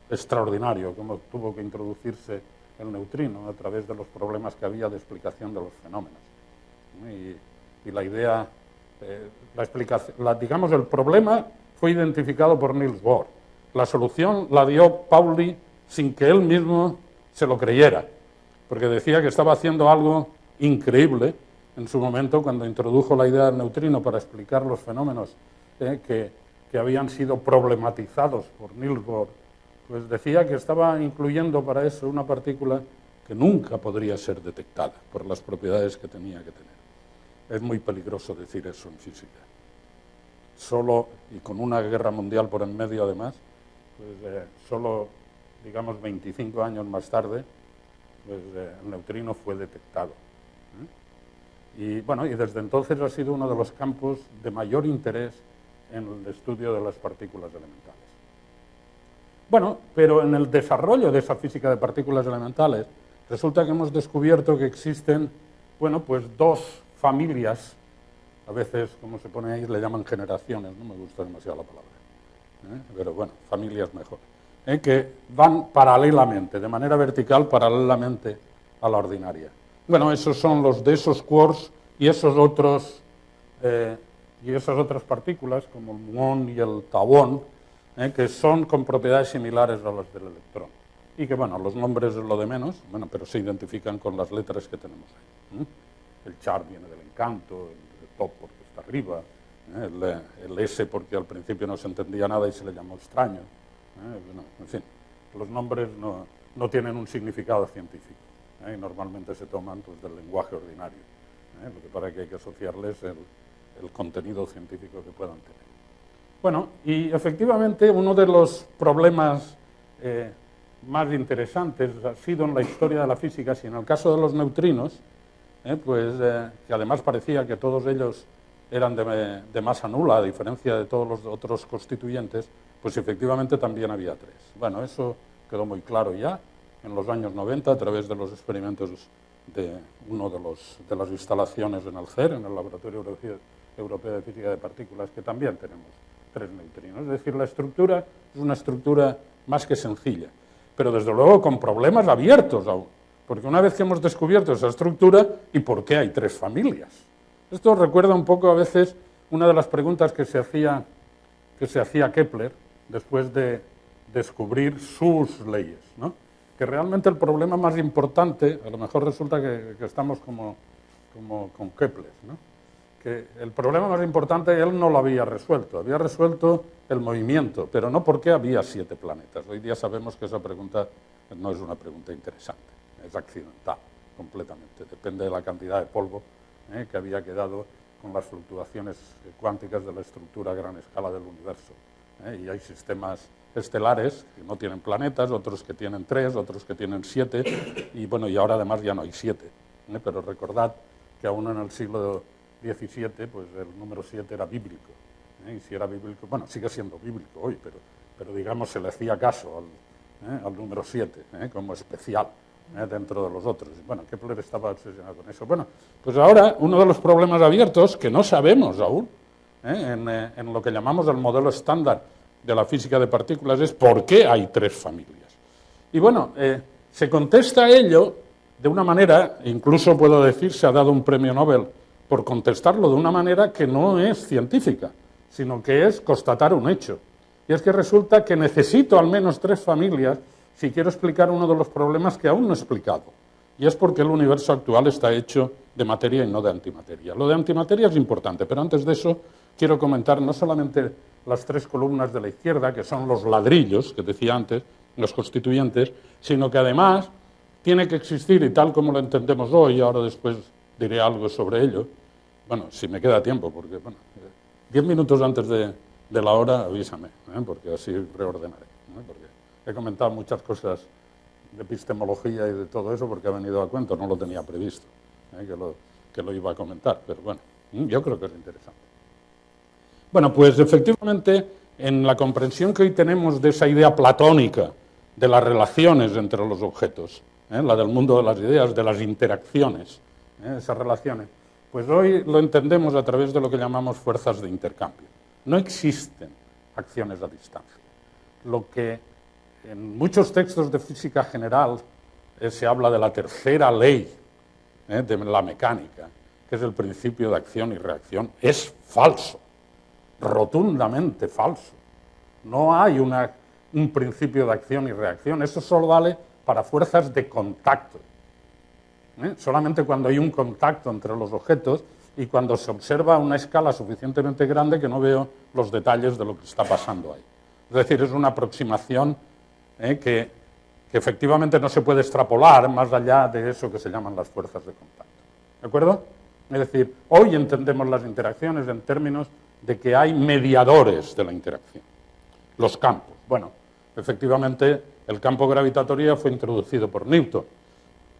extraordinario, como tuvo que introducirse el neutrino a través de los problemas que había de explicación de los fenómenos. Y la idea, digamos, el problema fue identificado por Niels Bohr. La solución la dio Pauli sin que él mismo se lo creyera, porque decía que estaba haciendo algo increíble en su momento cuando introdujo la idea del neutrino para explicar los fenómenos que habían sido problematizados por Niels Bohr. Pues decía que estaba incluyendo para eso una partícula que nunca podría ser detectada por las propiedades que tenía que tener. Es muy peligroso decir eso en física. Solo, y con una guerra mundial por en medio además, pues solo, digamos, 25 años más tarde, pues el neutrino fue detectado. Y bueno, y desde entonces ha sido uno de los campos de mayor interés en el estudio de las partículas elementales. Bueno, pero en el desarrollo de esa física de partículas elementales, resulta que hemos descubierto que existen, bueno, pues dos familias, a veces, como se pone ahí, le llaman generaciones, no me gusta demasiado la palabra, pero bueno, familias mejor, que van paralelamente, de manera vertical, paralelamente a la ordinaria. Bueno, esos son los de esos quarks y esos otros, y esas otras partículas, como el muón y el tauón, que son con propiedades similares a las del electrón. Y que, bueno, los nombres es lo de menos, bueno, pero se identifican con las letras que tenemos ahí. El char viene del encanto, el top porque está arriba, el S porque al principio no se entendía nada y se le llamó extraño. Bueno, en fin, los nombres no tienen un significado científico, y normalmente se toman pues, del lenguaje ordinario, lo que para que hay que asociarles el contenido científico que puedan tener. Bueno, y efectivamente uno de los problemas más interesantes ha sido en la historia de la física, si en el caso de los neutrinos, que además parecía que todos ellos eran de masa nula, a diferencia de todos los otros constituyentes, pues efectivamente también había tres. Bueno, eso quedó muy claro ya en los años 90 a través de los experimentos de una de las instalaciones en el CER, en el Laboratorio Europeo de Física de Partículas, que también tenemos tres neutrinos. Es decir, la estructura es una estructura más que sencilla, pero desde luego con problemas abiertos aún, porque una vez que hemos descubierto esa estructura, ¿y por qué hay tres familias? Esto recuerda un poco a veces una de las preguntas que se hacía Kepler después de descubrir sus leyes, ¿no? Que realmente el problema más importante, a lo mejor resulta que estamos como con Kepler, ¿no? Que el problema más importante él no lo había resuelto el movimiento, pero no porque había 7 planetas. Hoy día sabemos que esa pregunta no es una pregunta interesante, es accidental completamente, depende de la cantidad de polvo que había quedado con las fluctuaciones cuánticas de la estructura a gran escala del universo. Y hay sistemas estelares que no tienen planetas, otros que tienen 3, otros que tienen 7, y bueno, y ahora además ya no hay 7. Pero recordad que aún en el siglo XVII, pues el número 7 era bíblico. Y si era bíblico, bueno, sigue siendo bíblico hoy, pero digamos se le hacía caso al número 7, como especial dentro de los otros. Bueno, Kepler estaba obsesionado con eso. Bueno, pues ahora uno de los problemas abiertos que no sabemos aún, en lo que llamamos el modelo estándar de la física de partículas, es por qué hay tres familias. Y bueno, se contesta a ello de una manera, incluso puedo decir, se ha dado un premio Nobel por contestarlo de una manera que no es científica, sino que es constatar un hecho. Y es que resulta que necesito al menos tres familias si quiero explicar uno de los problemas que aún no he explicado. Y es porque el universo actual está hecho de materia y no de antimateria. Lo de antimateria es importante, pero antes de eso quiero comentar no solamente las tres columnas de la izquierda, que son los ladrillos, que decía antes, los constituyentes, sino que además tiene que existir, y tal como lo entendemos hoy, ahora después diré algo sobre ello, bueno, si me queda tiempo, porque, bueno, 10 minutos antes de la hora avísame, porque así reordenaré, porque he comentado muchas cosas de epistemología y de todo eso porque ha venido a cuento, no lo tenía previsto, que lo iba a comentar, pero bueno, yo creo que es interesante. Bueno, pues efectivamente, en la comprensión que hoy tenemos de esa idea platónica de las relaciones entre los objetos, la del mundo de las ideas, de las interacciones, esas relaciones, pues hoy lo entendemos a través de lo que llamamos fuerzas de intercambio. No existen acciones a distancia. Lo que en muchos textos de física general se habla de la tercera ley de la mecánica, que es el principio de acción y reacción, es falso, rotundamente falso. No hay un principio de acción y reacción, eso solo vale para fuerzas de contacto. Solamente cuando hay un contacto entre los objetos y cuando se observa a una escala suficientemente grande que no veo los detalles de lo que está pasando ahí. Es decir, es una aproximación que efectivamente no se puede extrapolar más allá de eso que se llaman las fuerzas de contacto. ¿De acuerdo? Es decir, hoy entendemos las interacciones en términos de que hay mediadores de la interacción. Los campos. Bueno, efectivamente, el campo gravitatorio fue introducido por Newton.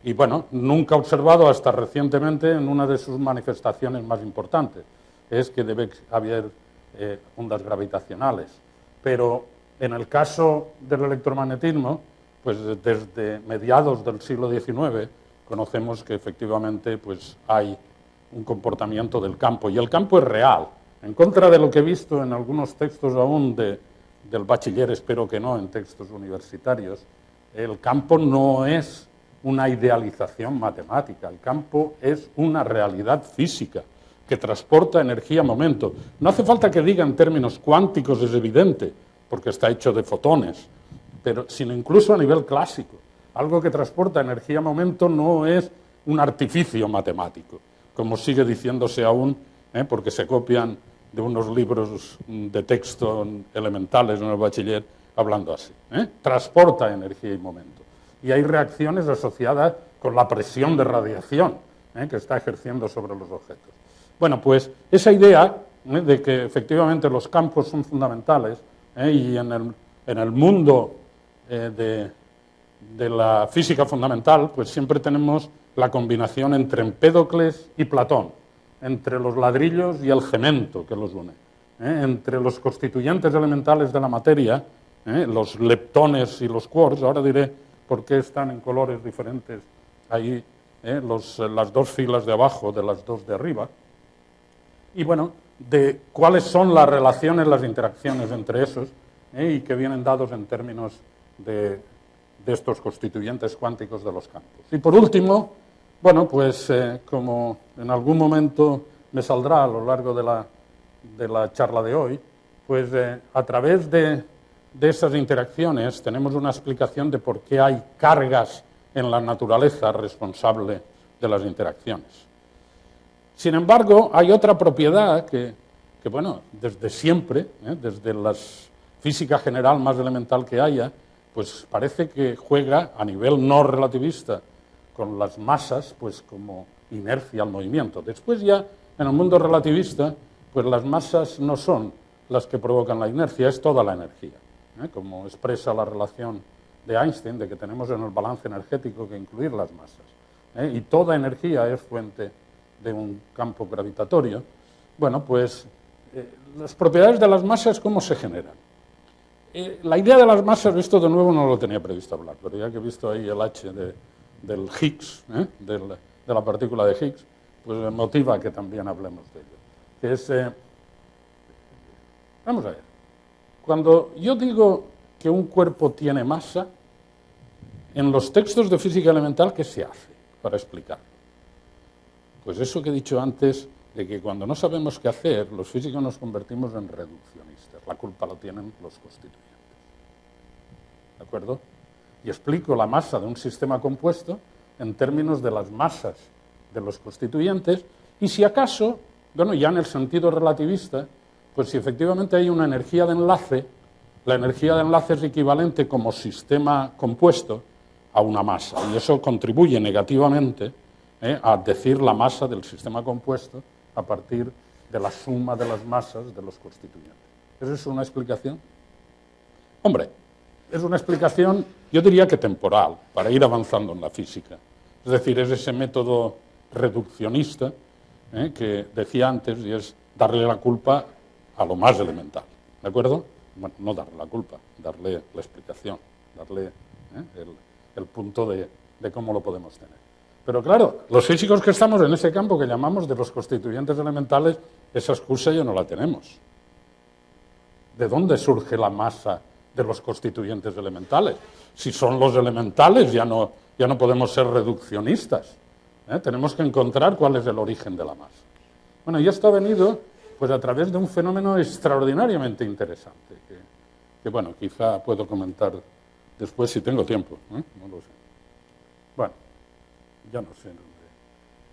Y bueno, nunca observado hasta recientemente en una de sus manifestaciones más importantes. Es que debe haber ondas gravitacionales. Pero en el caso del electromagnetismo, pues desde mediados del siglo XIX conocemos que efectivamente pues, hay un comportamiento del campo. Y el campo es real. En contra de lo que he visto en algunos textos aún del bachiller, espero que no, en textos universitarios, el campo no es una idealización matemática. El campo es una realidad física que transporta energía-momento. No hace falta que diga en términos cuánticos, es evidente, porque está hecho de fotones, sino incluso a nivel clásico. Algo que transporta energía-momento no es un artificio matemático, como sigue diciéndose aún, porque se copian de unos libros de texto elementales en el bachiller hablando así, transporta energía y momento. Y hay reacciones asociadas con la presión de radiación que está ejerciendo sobre los objetos. Bueno, pues esa idea de que efectivamente los campos son fundamentales y en el mundo de la física fundamental, pues siempre tenemos la combinación entre Empédocles y Platón, entre los ladrillos y el cemento que los une, entre los constituyentes elementales de la materia, los leptones y los quarks. Ahora diré por qué están en colores diferentes ahí las dos filas de abajo de las dos de arriba. Y bueno, de cuáles son las relaciones, las interacciones entre esos, y que vienen dados en términos de estos constituyentes cuánticos de los campos. Y por último, bueno, pues como en algún momento me saldrá a lo largo de la charla de hoy, pues a través de esas interacciones tenemos una explicación de por qué hay cargas en la naturaleza responsable de las interacciones. Sin embargo, hay otra propiedad que bueno, desde siempre, desde la física general más elemental que haya, pues parece que juega a nivel no relativista con las masas, pues como inercia al movimiento. Después ya, en el mundo relativista, pues las masas no son las que provocan la inercia, es toda la energía, como expresa la relación de Einstein, de que tenemos en el balance energético que incluir las masas. Y toda energía es fuente de un campo gravitatorio. Bueno, pues las propiedades de las masas, ¿cómo se generan? La idea de las masas, esto de nuevo no lo tenía previsto hablar, pero ya que he visto ahí el H del Higgs, de la partícula de Higgs, pues me motiva que también hablemos de ello. Que es, vamos a ver, cuando yo digo que un cuerpo tiene masa, en los textos de física elemental, ¿qué se hace para explicarlo? Pues eso que he dicho antes, de que cuando no sabemos qué hacer, los físicos nos convertimos en reduccionistas. La culpa la tienen los constituyentes. ¿De acuerdo? Y explico la masa de un sistema compuesto en términos de las masas de los constituyentes, y si acaso, bueno, ya en el sentido relativista, pues si efectivamente hay una energía de enlace, la energía de enlace es equivalente como sistema compuesto a una masa, y eso contribuye negativamente a decir la masa del sistema compuesto a partir de la suma de las masas de los constituyentes. ¿Eso es una explicación? Hombre, es una explicación, yo diría que temporal, para ir avanzando en la física. Es decir, es ese método reduccionista que decía antes, y es darle la culpa a lo más elemental. ¿De acuerdo? Bueno, no darle la culpa, darle la explicación, darle el punto de cómo lo podemos tener. Pero claro, los físicos que estamos en ese campo que llamamos de los constituyentes elementales, esa excusa ya no la tenemos. ¿De dónde surge la masa de los constituyentes elementales? Si son los elementales, ya no podemos ser reduccionistas. Tenemos que encontrar cuál es el origen de la masa. Bueno, y esto ha venido pues a través de un fenómeno extraordinariamente interesante, que bueno, quizá puedo comentar después si tengo tiempo, no lo sé. Bueno, ya no sé dónde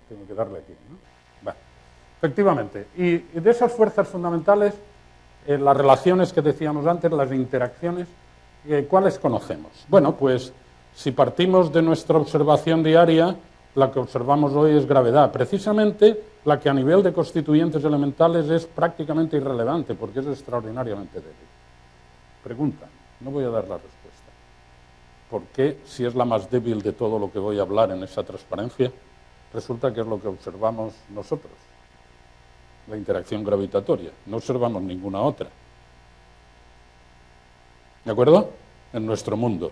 tengo que darle aquí, ¿no? Bueno, efectivamente, y de esas fuerzas fundamentales, las relaciones que decíamos antes, las interacciones, ¿cuáles conocemos? Bueno, pues si partimos de nuestra observación diaria, la que observamos hoy es gravedad, precisamente la que a nivel de constituyentes elementales es prácticamente irrelevante, porque es extraordinariamente débil. Pregunta, no voy a dar la respuesta. ¿Por qué, si es la más débil de todo lo que voy a hablar en esa transparencia, resulta que es lo que observamos nosotros? La interacción gravitatoria. No observamos ninguna otra. ¿De acuerdo? En nuestro mundo.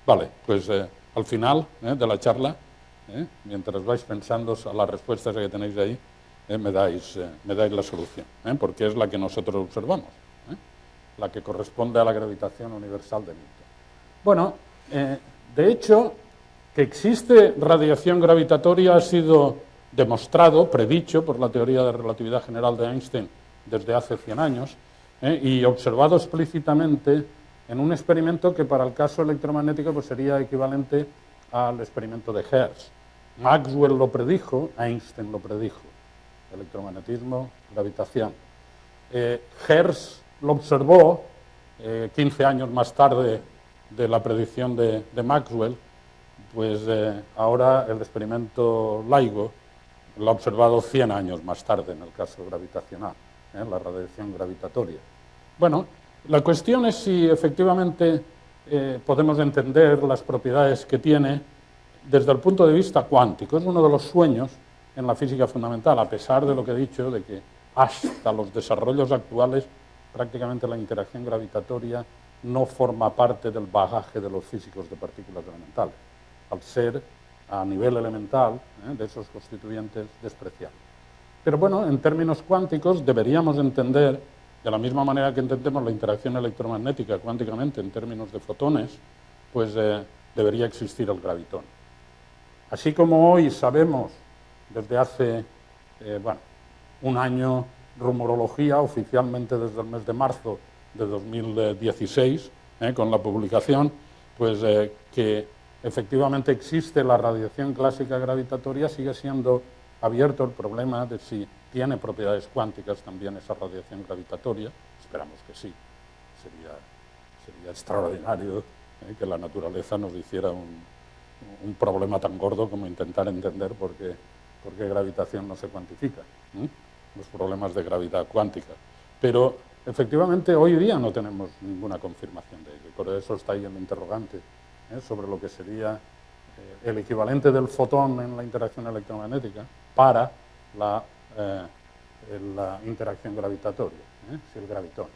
Vale, pues al final de la charla, mientras vais pensando a las respuestas que tenéis ahí, me dais la solución, porque es la que nosotros observamos, la que corresponde a la gravitación universal de Newton. Bueno, de hecho, que existe radiación gravitatoria ha sido demostrado, predicho por la teoría de relatividad general de Einstein desde hace 100 años, y observado explícitamente en un experimento que para el caso electromagnético pues sería equivalente al experimento de Hertz. Maxwell lo predijo, Einstein lo predijo. Electromagnetismo, gravitación. Hertz lo observó 15 años más tarde de la predicción de Maxwell, pues ahora el experimento LIGO lo ha observado 100 años más tarde en el caso gravitacional, la radiación gravitatoria. Bueno, la cuestión es si efectivamente podemos entender las propiedades que tiene desde el punto de vista cuántico. Es uno de los sueños en la física fundamental, a pesar de lo que he dicho, de que hasta los desarrollos actuales prácticamente la interacción gravitatoria no forma parte del bagaje de los físicos de partículas elementales, al ser a nivel elemental de esos constituyentes despreciables. Pero bueno, en términos cuánticos deberíamos entender, de la misma manera que entendemos la interacción electromagnética cuánticamente en términos de fotones, pues debería existir el gravitón. Así como hoy sabemos, desde hace un año, rumorología, oficialmente desde el mes de marzo de 2016, con la publicación, pues que efectivamente existe la radiación clásica gravitatoria, sigue siendo abierto el problema de si tiene propiedades cuánticas también esa radiación gravitatoria. Esperamos que sí. Sería extraordinario que la naturaleza nos hiciera un problema tan gordo como intentar entender por qué gravitación no se cuantifica, los problemas de gravedad cuántica. Pero efectivamente hoy día no tenemos ninguna confirmación de ello, y por eso está ahí el interrogante sobre lo que sería el equivalente del fotón en la interacción electromagnética para la interacción gravitatoria, si el gravitón.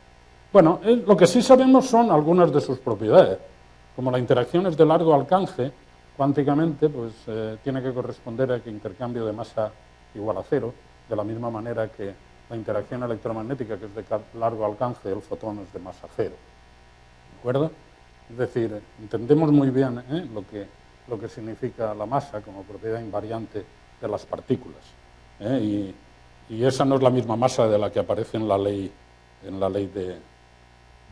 Bueno, lo que sí sabemos son algunas de sus propiedades. Como la interacción es de largo alcance, cuánticamente pues tiene que corresponder a que intercambio de masa igual a cero, de la misma manera que la interacción electromagnética, que es de largo alcance, el fotón es de masa cero. ¿De acuerdo? Es decir, entendemos muy bien lo que significa la masa como propiedad invariante de las partículas. Y esa no es la misma masa de la que aparece en la ley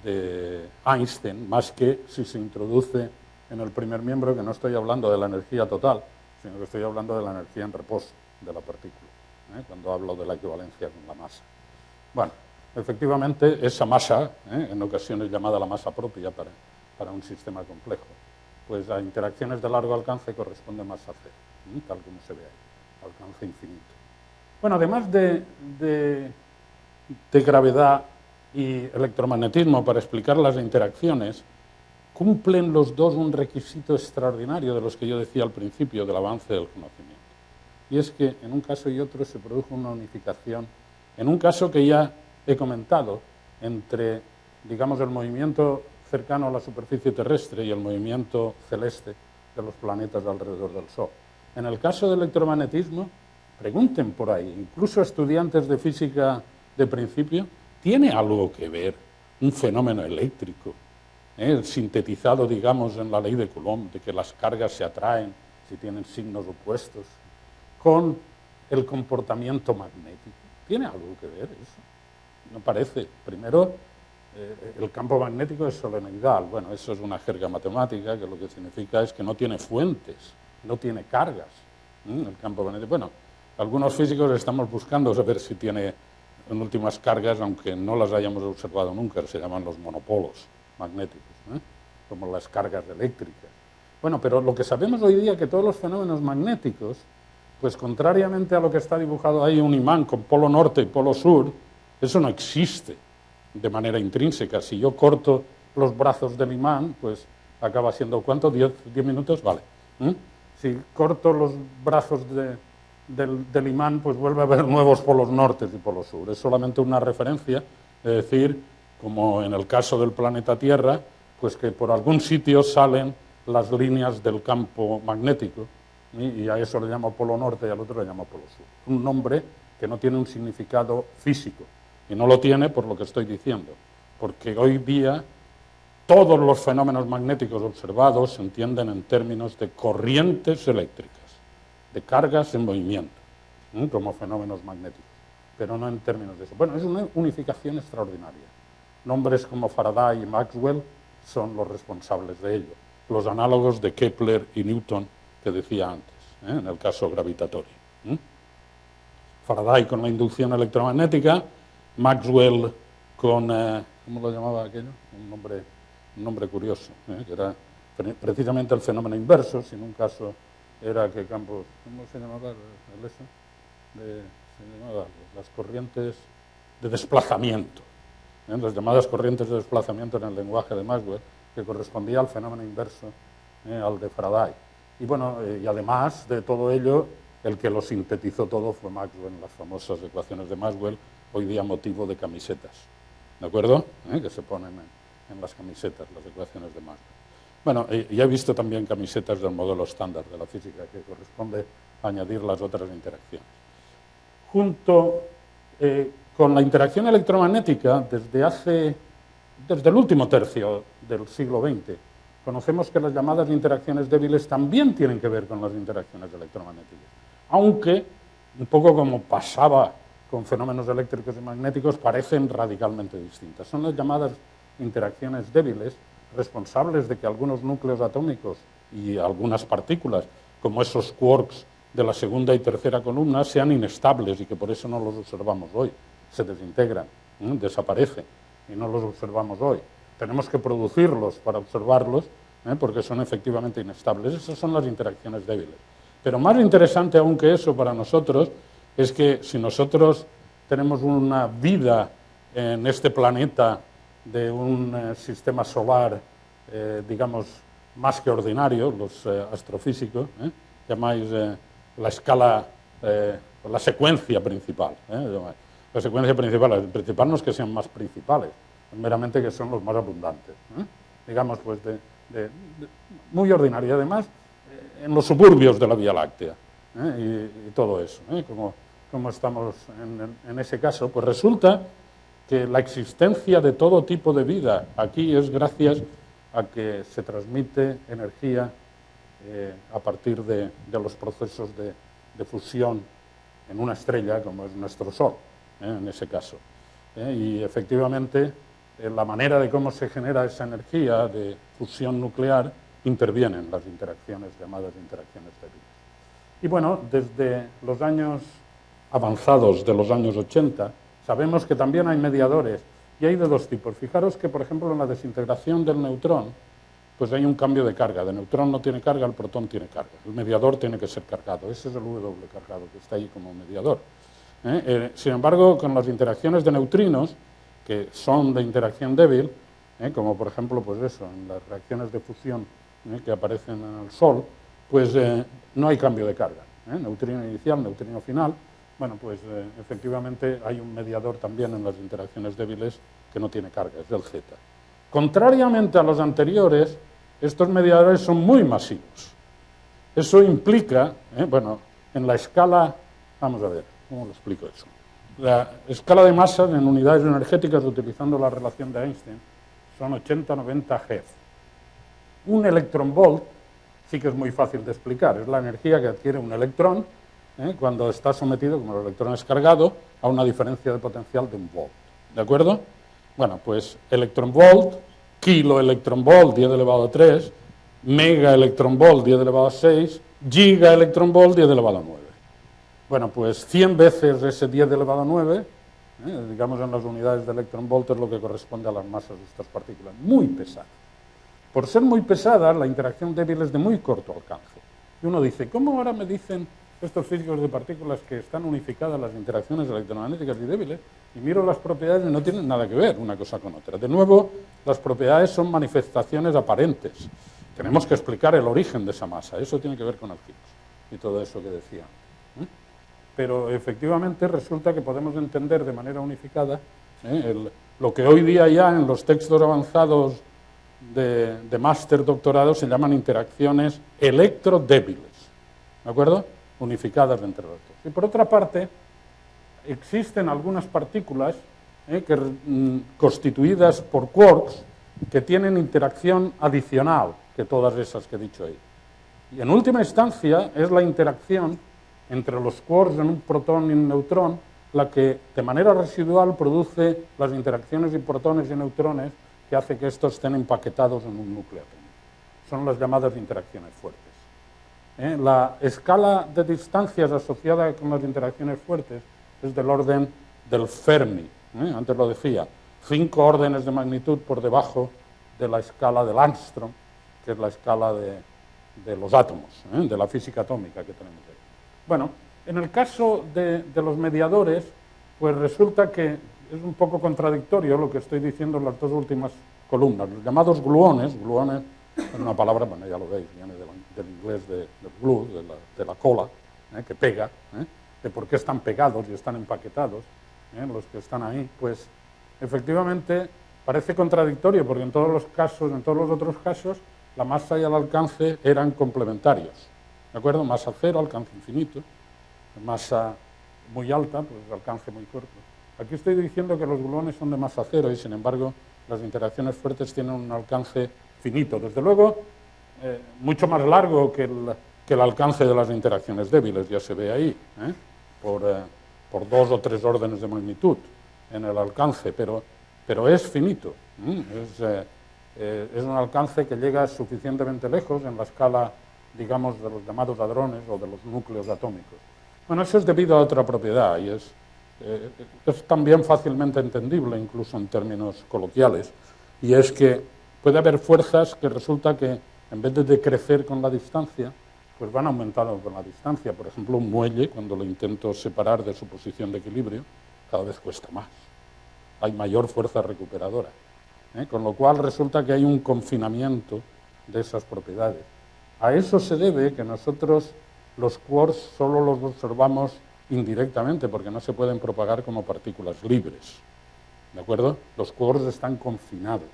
de Einstein, más que si se introduce en el primer miembro, que no estoy hablando de la energía total, sino que estoy hablando de la energía en reposo de la partícula, cuando hablo de la equivalencia con la masa. Bueno, efectivamente, esa masa, en ocasiones llamada la masa propia para un sistema complejo, pues a interacciones de largo alcance corresponde masa cero, tal como se ve ahí, alcance infinito. Bueno, además de gravedad y electromagnetismo para explicar las interacciones, cumplen los dos un requisito extraordinario de los que yo decía al principio del avance del conocimiento. Y es que en un caso y otro se produjo una unificación, en un caso que ya he comentado, entre, digamos, el movimiento cercano a la superficie terrestre y el movimiento celeste de los planetas alrededor del Sol. En el caso del electromagnetismo, pregunten por ahí, incluso estudiantes de física de principio, ¿tiene algo que ver un fenómeno eléctrico, sintetizado, digamos, en la ley de Coulomb, de que las cargas se atraen si tienen signos opuestos, con el comportamiento magnético? ¿Tiene algo que ver eso? No parece. Primero, el campo magnético es solenoidal. Bueno, eso es una jerga matemática que lo que significa es que no tiene fuentes, no tiene cargas. El campo magnético. Bueno, algunos físicos estamos buscando saber si tiene en últimas cargas, aunque no las hayamos observado nunca, se llaman los monopolos magnéticos, como las cargas eléctricas. Bueno, pero lo que sabemos hoy día es que todos los fenómenos magnéticos, pues contrariamente a lo que está dibujado ahí, un imán con polo norte y polo sur, eso no existe de manera intrínseca. Si yo corto los brazos del imán, pues acaba siendo, ¿cuánto? ¿10 minutos? Vale. Si corto los brazos del imán, pues vuelve a haber nuevos polos norte y polos sur. Es solamente una referencia, es decir, como en el caso del planeta Tierra, pues que por algún sitio salen las líneas del campo magnético, y a eso le llamo polo norte y al otro le llamo polo sur. Un nombre que no tiene un significado físico, y no lo tiene por lo que estoy diciendo, porque hoy día todos los fenómenos magnéticos observados se entienden en términos de corrientes eléctricas, de cargas en movimiento, como fenómenos magnéticos, pero no en términos de eso. Bueno, es una unificación extraordinaria. Nombres como Faraday y Maxwell son los responsables de ello, los análogos de Kepler y Newton que decía antes, en el caso gravitatorio. Faraday con la inducción electromagnética, Maxwell con ¿cómo lo llamaba aquello? Un nombre curioso, que era precisamente el fenómeno inverso, si en un caso era que campos, ¿cómo se llamaba el eso? Se llamaba las corrientes de desplazamiento, las llamadas corrientes de desplazamiento en el lenguaje de Maxwell, que correspondía al fenómeno inverso, al de Faraday. Y bueno, y además de todo ello, el que lo sintetizó todo fue Maxwell, las famosas ecuaciones de Maxwell, hoy día motivo de camisetas, ¿de acuerdo? Que se ponen en las camisetas, las ecuaciones de Maxwell. Bueno, ya he visto también camisetas del modelo estándar de la física, que corresponde a añadir las otras interacciones. Junto con la interacción electromagnética, desde el último tercio del siglo XX, conocemos que las llamadas interacciones débiles también tienen que ver con las interacciones electromagnéticas, aunque, un poco como pasaba con fenómenos eléctricos y magnéticos, parecen radicalmente distintas. Son las llamadas interacciones débiles, responsables de que algunos núcleos atómicos y algunas partículas, como esos quarks de la segunda y tercera columna, sean inestables y que por eso no los observamos hoy. Se desintegran, desaparecen y no los observamos hoy. Tenemos que producirlos para observarlos, porque son efectivamente inestables. Esas son las interacciones débiles. Pero más interesante aún que eso para nosotros es que si nosotros tenemos una vida en este planeta de un sistema solar, digamos, más que ordinario, los astrofísicos, llamáis la escala, la secuencia principal. La secuencia principal no es que sean más principales, es meramente que son los más abundantes. Digamos, pues, muy ordinario. Y además, en los suburbios de la Vía Láctea, y todo eso, como estamos en ese caso, pues resulta que la existencia de todo tipo de vida aquí es gracias a que se transmite energía a partir de los procesos de fusión en una estrella, como es nuestro Sol, en ese caso. Y efectivamente, la manera de cómo se genera esa energía de fusión nuclear intervienen las interacciones llamadas interacciones débiles. Y bueno, desde los años avanzados de los años 80, sabemos que también hay mediadores, y hay de dos tipos. Fijaros que, por ejemplo, en la desintegración del neutrón, pues hay un cambio de carga. El neutrón no tiene carga, el protón tiene carga. El mediador tiene que ser cargado. Ese es el W cargado, que está ahí como mediador. Sin embargo, con las interacciones de neutrinos, que son de interacción débil, como por ejemplo, pues eso, en las reacciones de fusión que aparecen en el Sol, pues no hay cambio de carga. Neutrino inicial, neutrino final. Bueno, pues efectivamente hay un mediador también en las interacciones débiles que no tiene carga, es del Z. Contrariamente a los anteriores, estos mediadores son muy masivos. Eso implica, bueno, en la escala, vamos a ver, ¿cómo lo explico eso? La escala de masas en unidades energéticas, utilizando la relación de Einstein, son 80-90 Hz. Un electronvolt sí que es muy fácil de explicar, es la energía que adquiere un electrón cuando está sometido, como el electrón es cargado, a una diferencia de potencial de un volt. ¿De acuerdo? Bueno, pues electronvolt, kiloelectronvolt, 10 elevado a 3, megaelectronvolt, 10 elevado a 6, gigaelectronvolt, 10 elevado a 9. Bueno, pues 100 veces ese 10 elevado a 9, digamos en las unidades de electronvolt, es lo que corresponde a las masas de estas partículas. Muy pesadas. Por ser muy pesadas, la interacción débil es de muy corto alcance. Y uno dice, ¿cómo ahora me dicen estos físicos de partículas que están unificadas las interacciones electromagnéticas y débiles? Y miro las propiedades y no tienen nada que ver una cosa con otra. De nuevo, las propiedades son manifestaciones aparentes. Tenemos que explicar el origen de esa masa. Eso tiene que ver con el Higgs y todo eso que decía. Pero efectivamente resulta que podemos entender de manera unificada lo que hoy día ya en los textos avanzados de máster doctorado se llaman interacciones electrodébiles, ¿de acuerdo? Unificadas entre los dos. Y por otra parte, existen algunas partículas constituidas por quarks que tienen interacción adicional que todas esas que he dicho ahí. Y en última instancia es la interacción entre los quarks en un protón y un neutrón la que de manera residual produce las interacciones de protones y neutrones que hace que estos estén empaquetados en un núcleo atómico. Son las llamadas interacciones fuertes. La escala de distancias asociada con las interacciones fuertes es del orden del Fermi. Antes lo decía. 5 órdenes de magnitud por debajo de la escala del Armstrong, que es la escala de los átomos, de la física atómica que tenemos ahí. Bueno, en el caso de los mediadores, pues resulta que es un poco contradictorio lo que estoy diciendo en las dos últimas columnas. Los llamados gluones es una palabra, bueno, ya lo veis, viene del inglés del glue, de la cola, que pega, de por qué están pegados y están empaquetados, los que están ahí, pues efectivamente parece contradictorio porque en todos los casos, en todos los otros casos, la masa y el alcance eran complementarios, ¿de acuerdo? Masa cero, alcance infinito, masa muy alta, pues alcance muy corto. Aquí estoy diciendo que los gluones son de masa cero y sin embargo las interacciones fuertes tienen un alcance finito, desde luego mucho más largo que el alcance de las interacciones débiles, ya se ve ahí, por 2 o 3 órdenes de magnitud en el alcance, pero es finito, es un alcance que llega suficientemente lejos en la escala, digamos, de los llamados hadrones o de los núcleos atómicos. Bueno, eso es debido a otra propiedad y es también fácilmente entendible, incluso en términos coloquiales, y es que puede haber fuerzas que resulta que en vez de decrecer con la distancia, pues van aumentando con la distancia. Por ejemplo, un muelle, cuando lo intento separar de su posición de equilibrio, cada vez cuesta más. Hay mayor fuerza recuperadora. Con lo cual resulta que hay un confinamiento de esas propiedades. A eso se debe que nosotros los quarks solo los observamos indirectamente, porque no se pueden propagar como partículas libres. ¿De acuerdo? Los quarks están confinados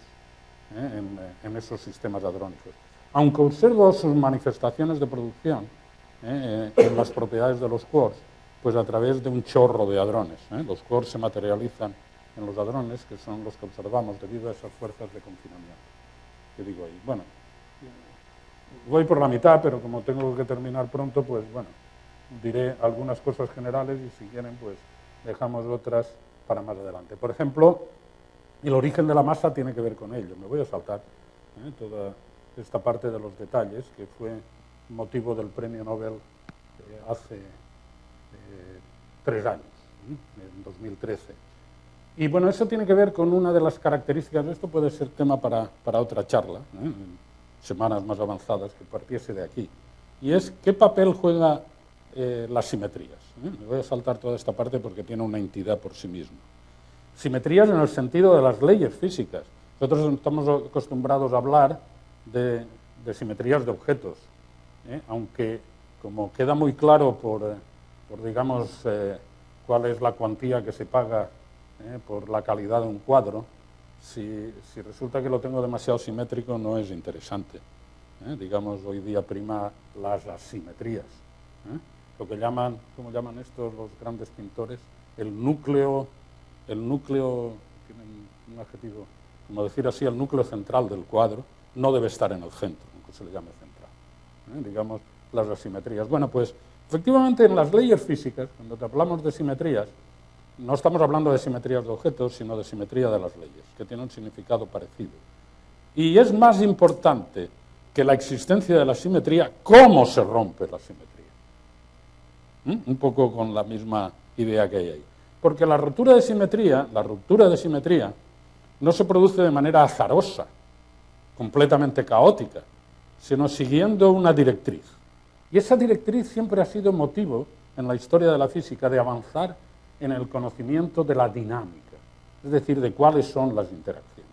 en esos sistemas hadrónicos. Aunque observo sus manifestaciones de producción en las propiedades de los quarks, pues a través de un chorro de hadrones. Los quarks se materializan en los hadrones, que son los que observamos debido a esas fuerzas de confinamiento. ¿Qué digo ahí? Bueno, voy por la mitad, pero como tengo que terminar pronto, pues bueno, diré algunas cosas generales y si quieren, pues dejamos otras para más adelante. Por ejemplo, el origen de la masa tiene que ver con ello. Me voy a saltar toda esta parte de los detalles, que fue motivo del premio Nobel hace 3 años, en 2013. Y bueno, eso tiene que ver con una de las características, esto puede ser tema para otra charla, en semanas más avanzadas, que partiese de aquí, y es qué papel juega las simetrías. Me voy a saltar toda esta parte porque tiene una entidad por sí misma. Simetrías en el sentido de las leyes físicas. Nosotros estamos acostumbrados a hablar de simetrías de objetos, aunque como queda muy claro por digamos, cuál es la cuantía que se paga por la calidad de un cuadro, si resulta que lo tengo demasiado simétrico no es interesante. Digamos, hoy día prima las asimetrías. Lo que llaman, ¿cómo llaman estos los grandes pintores? El núcleo, tienen un adjetivo, como decir así, el núcleo central del cuadro no debe estar en el centro, aunque se le llame central. Digamos, las asimetrías. Bueno, pues efectivamente en las leyes físicas, cuando te hablamos de simetrías, no estamos hablando de simetrías de objetos, sino de simetría de las leyes, que tiene un significado parecido. Y es más importante que la existencia de la simetría, cómo se rompe la simetría. Un poco con la misma idea que hay ahí. Porque la ruptura de simetría no se produce de manera azarosa, completamente caótica, sino siguiendo una directriz. Y esa directriz siempre ha sido motivo, en la historia de la física, de avanzar en el conocimiento de la dinámica, es decir, de cuáles son las interacciones.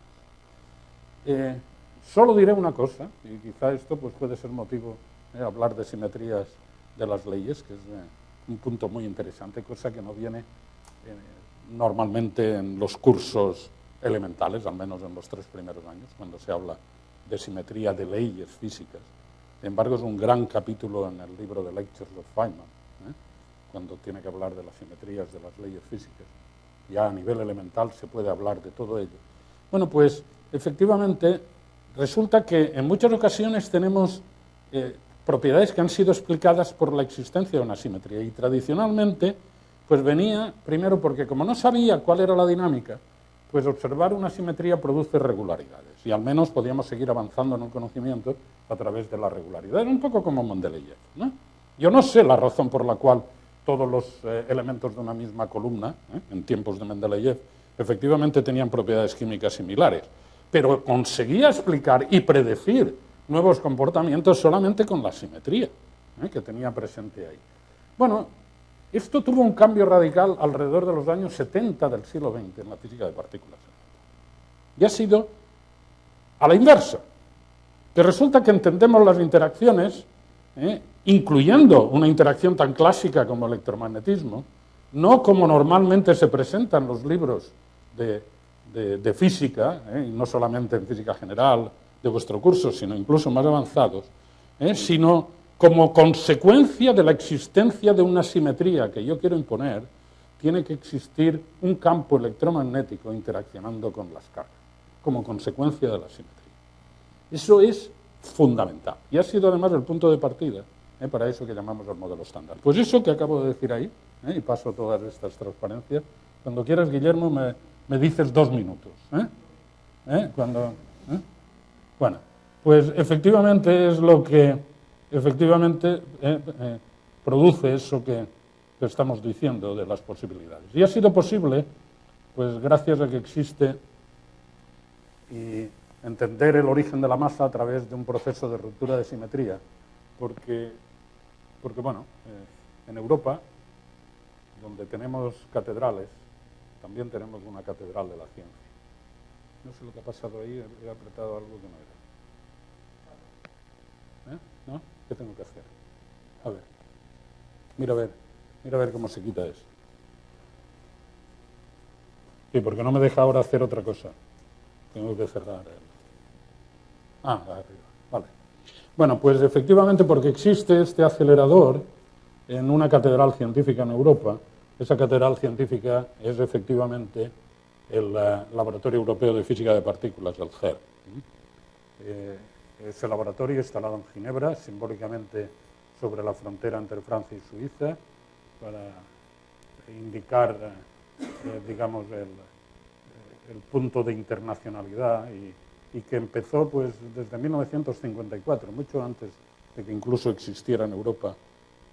Solo diré una cosa, y quizá esto pues, puede ser motivo de hablar de simetrías de las leyes, que es un punto muy interesante, cosa que no viene normalmente en los cursos elementales, al menos en los 3 primeros años, cuando se habla de simetría de leyes físicas. Sin embargo, es un gran capítulo en el libro de Lectures of Feynman, cuando tiene que hablar de las simetrías de las leyes físicas. Ya a nivel elemental se puede hablar de todo ello. Bueno, pues efectivamente resulta que en muchas ocasiones tenemos propiedades que han sido explicadas por la existencia de una simetría y tradicionalmente pues venía primero porque como no sabía cuál era la dinámica, pues observar una simetría produce regularidades y al menos podíamos seguir avanzando en el conocimiento a través de la regularidad. Era un poco como Mendeleev, ¿no? Yo no sé la razón por la cual todos los elementos de una misma columna, en tiempos de Mendeleev, efectivamente tenían propiedades químicas similares, pero conseguía explicar y predecir nuevos comportamientos solamente con la simetría que tenía presente ahí. Bueno, esto tuvo un cambio radical alrededor de los años 70 del siglo XX en la física de partículas. Y ha sido a la inversa, que resulta que entendemos las interacciones, incluyendo una interacción tan clásica como el electromagnetismo, no como normalmente se presentan los libros de física, y no solamente en física general de vuestro curso, sino incluso más avanzados, sino como consecuencia de la existencia de una simetría que yo quiero imponer, tiene que existir un campo electromagnético interaccionando con las cargas, como consecuencia de la simetría. Eso es fundamental y ha sido además el punto de partida para eso que llamamos el modelo estándar. Pues eso que acabo de decir ahí, y paso todas estas transparencias, cuando quieras, Guillermo, me dices 2 minutos. Bueno, pues efectivamente es lo que produce eso que estamos diciendo de las posibilidades. Y ha sido posible, pues gracias a que existe y entender el origen de la masa a través de un proceso de ruptura de simetría, porque bueno, en Europa, donde tenemos catedrales, también tenemos una catedral de la ciencia. No sé lo que ha pasado ahí, he apretado algo que no era. ¿No? ¿Qué tengo que hacer? A ver. Mira a ver cómo se quita eso. Sí, porque no me deja ahora hacer otra cosa. Tengo que cerrar. Arriba. Vale. Bueno, pues efectivamente porque existe este acelerador en una catedral científica en Europa. Esa catedral científica es efectivamente el Laboratorio Europeo de Física de Partículas, el CERP. Ese laboratorio instalado en Ginebra, simbólicamente sobre la frontera entre Francia y Suiza, para indicar, digamos, el punto de internacionalidad y que empezó pues desde 1954, mucho antes de que incluso existiera en Europa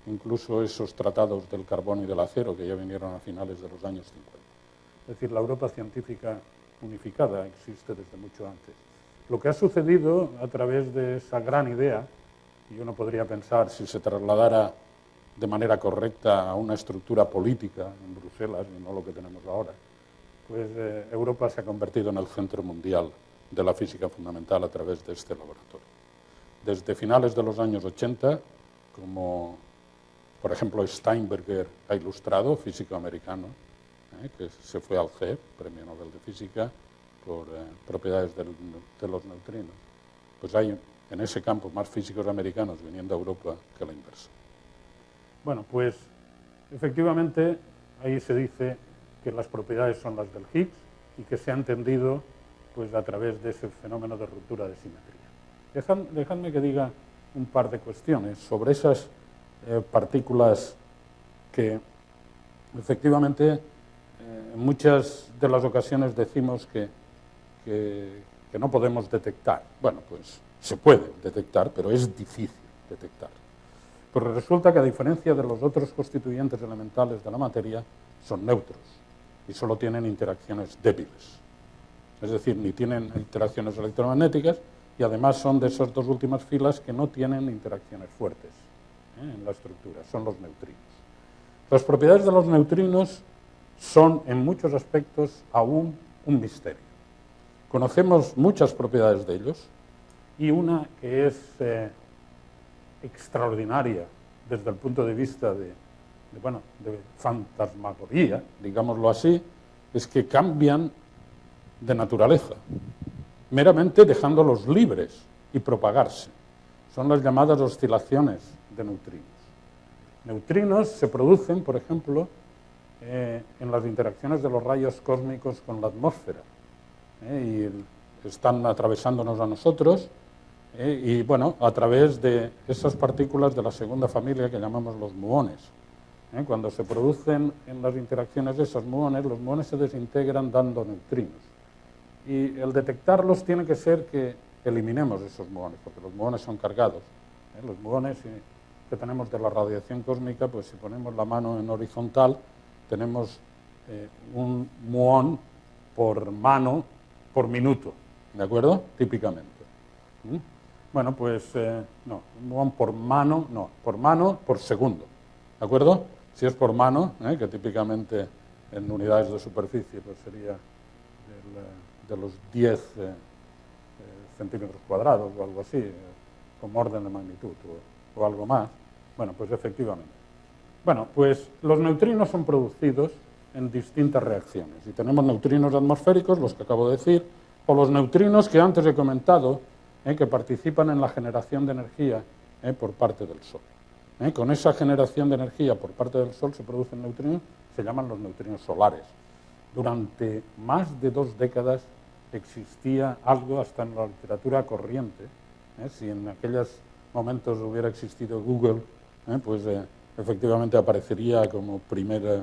incluso esos tratados del carbón y del acero que ya vinieron a finales de los años 50. Es decir, la Europa científica unificada existe desde mucho antes. Lo que ha sucedido a través de esa gran idea, y uno podría pensar si se trasladara de manera correcta a una estructura política en Bruselas, y no lo que tenemos ahora, pues Europa se ha convertido en el centro mundial de la física fundamental a través de este laboratorio. Desde finales de los años 80, como por ejemplo Steinberger ha ilustrado, físico americano, que se fue al CEP, Premio Nobel de Física, por propiedades de los neutrinos, pues hay en ese campo más físicos americanos viniendo a Europa que la inversa. Bueno, pues efectivamente ahí se dice que las propiedades son las del Higgs y que se ha entendido pues a través de ese fenómeno de ruptura de simetría. Dejadme que diga un par de cuestiones sobre esas partículas que efectivamente en muchas de las ocasiones decimos que no podemos detectar. Bueno, pues se puede detectar, pero es difícil detectar. Pero resulta que a diferencia de los otros constituyentes elementales de la materia, son neutros y solo tienen interacciones débiles. Es decir, ni tienen interacciones electromagnéticas y además son de esas dos últimas filas que no tienen interacciones fuertes en la estructura, son los neutrinos. Las propiedades de los neutrinos son en muchos aspectos aún un misterio. Conocemos muchas propiedades de ellos y una que es extraordinaria desde el punto de vista de fantasmagoría, digámoslo así, es que cambian de naturaleza, meramente dejándolos libres y propagarse. Son las llamadas oscilaciones de neutrinos. Neutrinos se producen, por ejemplo, en las interacciones de los rayos cósmicos con la atmósfera, y están atravesándonos a nosotros, y bueno, a través de esas partículas de la segunda familia que llamamos los muones. Cuando se producen en las interacciones de esos muones, los muones se desintegran dando neutrinos. Y el detectarlos tiene que ser que eliminemos esos muones, porque los muones son cargados. Los muones que tenemos de la radiación cósmica, pues si ponemos la mano en horizontal, tenemos un muón por mano por minuto, ¿de acuerdo? Típicamente. Bueno, pues no, muón por mano, no, por mano por segundo, ¿de acuerdo? Si es por mano, que típicamente en unidades de superficie pues sería de los 10 centímetros cuadrados o algo así, como orden de magnitud o algo más. Bueno, pues efectivamente. Bueno, pues los neutrinos son producidos en distintas reacciones. Y tenemos neutrinos atmosféricos, los que acabo de decir, o los neutrinos que antes he comentado, que participan en la generación de energía por parte del Sol. Con esa generación de energía por parte del Sol se producen neutrinos, se llaman los neutrinos solares. Durante más de 2 décadas existía algo, hasta en la literatura corriente, si en aquellos momentos hubiera existido Google, pues efectivamente aparecería como primera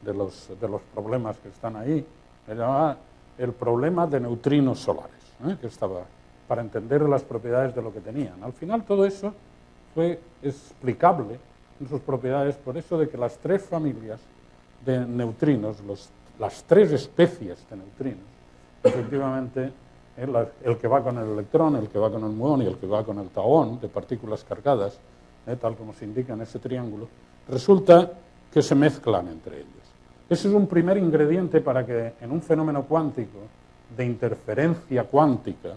de los problemas que están ahí. Se llamaba el problema de neutrinos solares, que estaba para entender las propiedades de lo que tenían. Al final todo eso fue explicable en sus propiedades por eso de que las 3 familias de neutrinos, las 3 especies de neutrinos, efectivamente el que va con el electrón, el que va con el muón y el que va con el tauón de partículas cargadas, tal como se indica en ese triángulo, resulta que se mezclan entre ellos. Ese es un primer ingrediente para que en un fenómeno cuántico de interferencia cuántica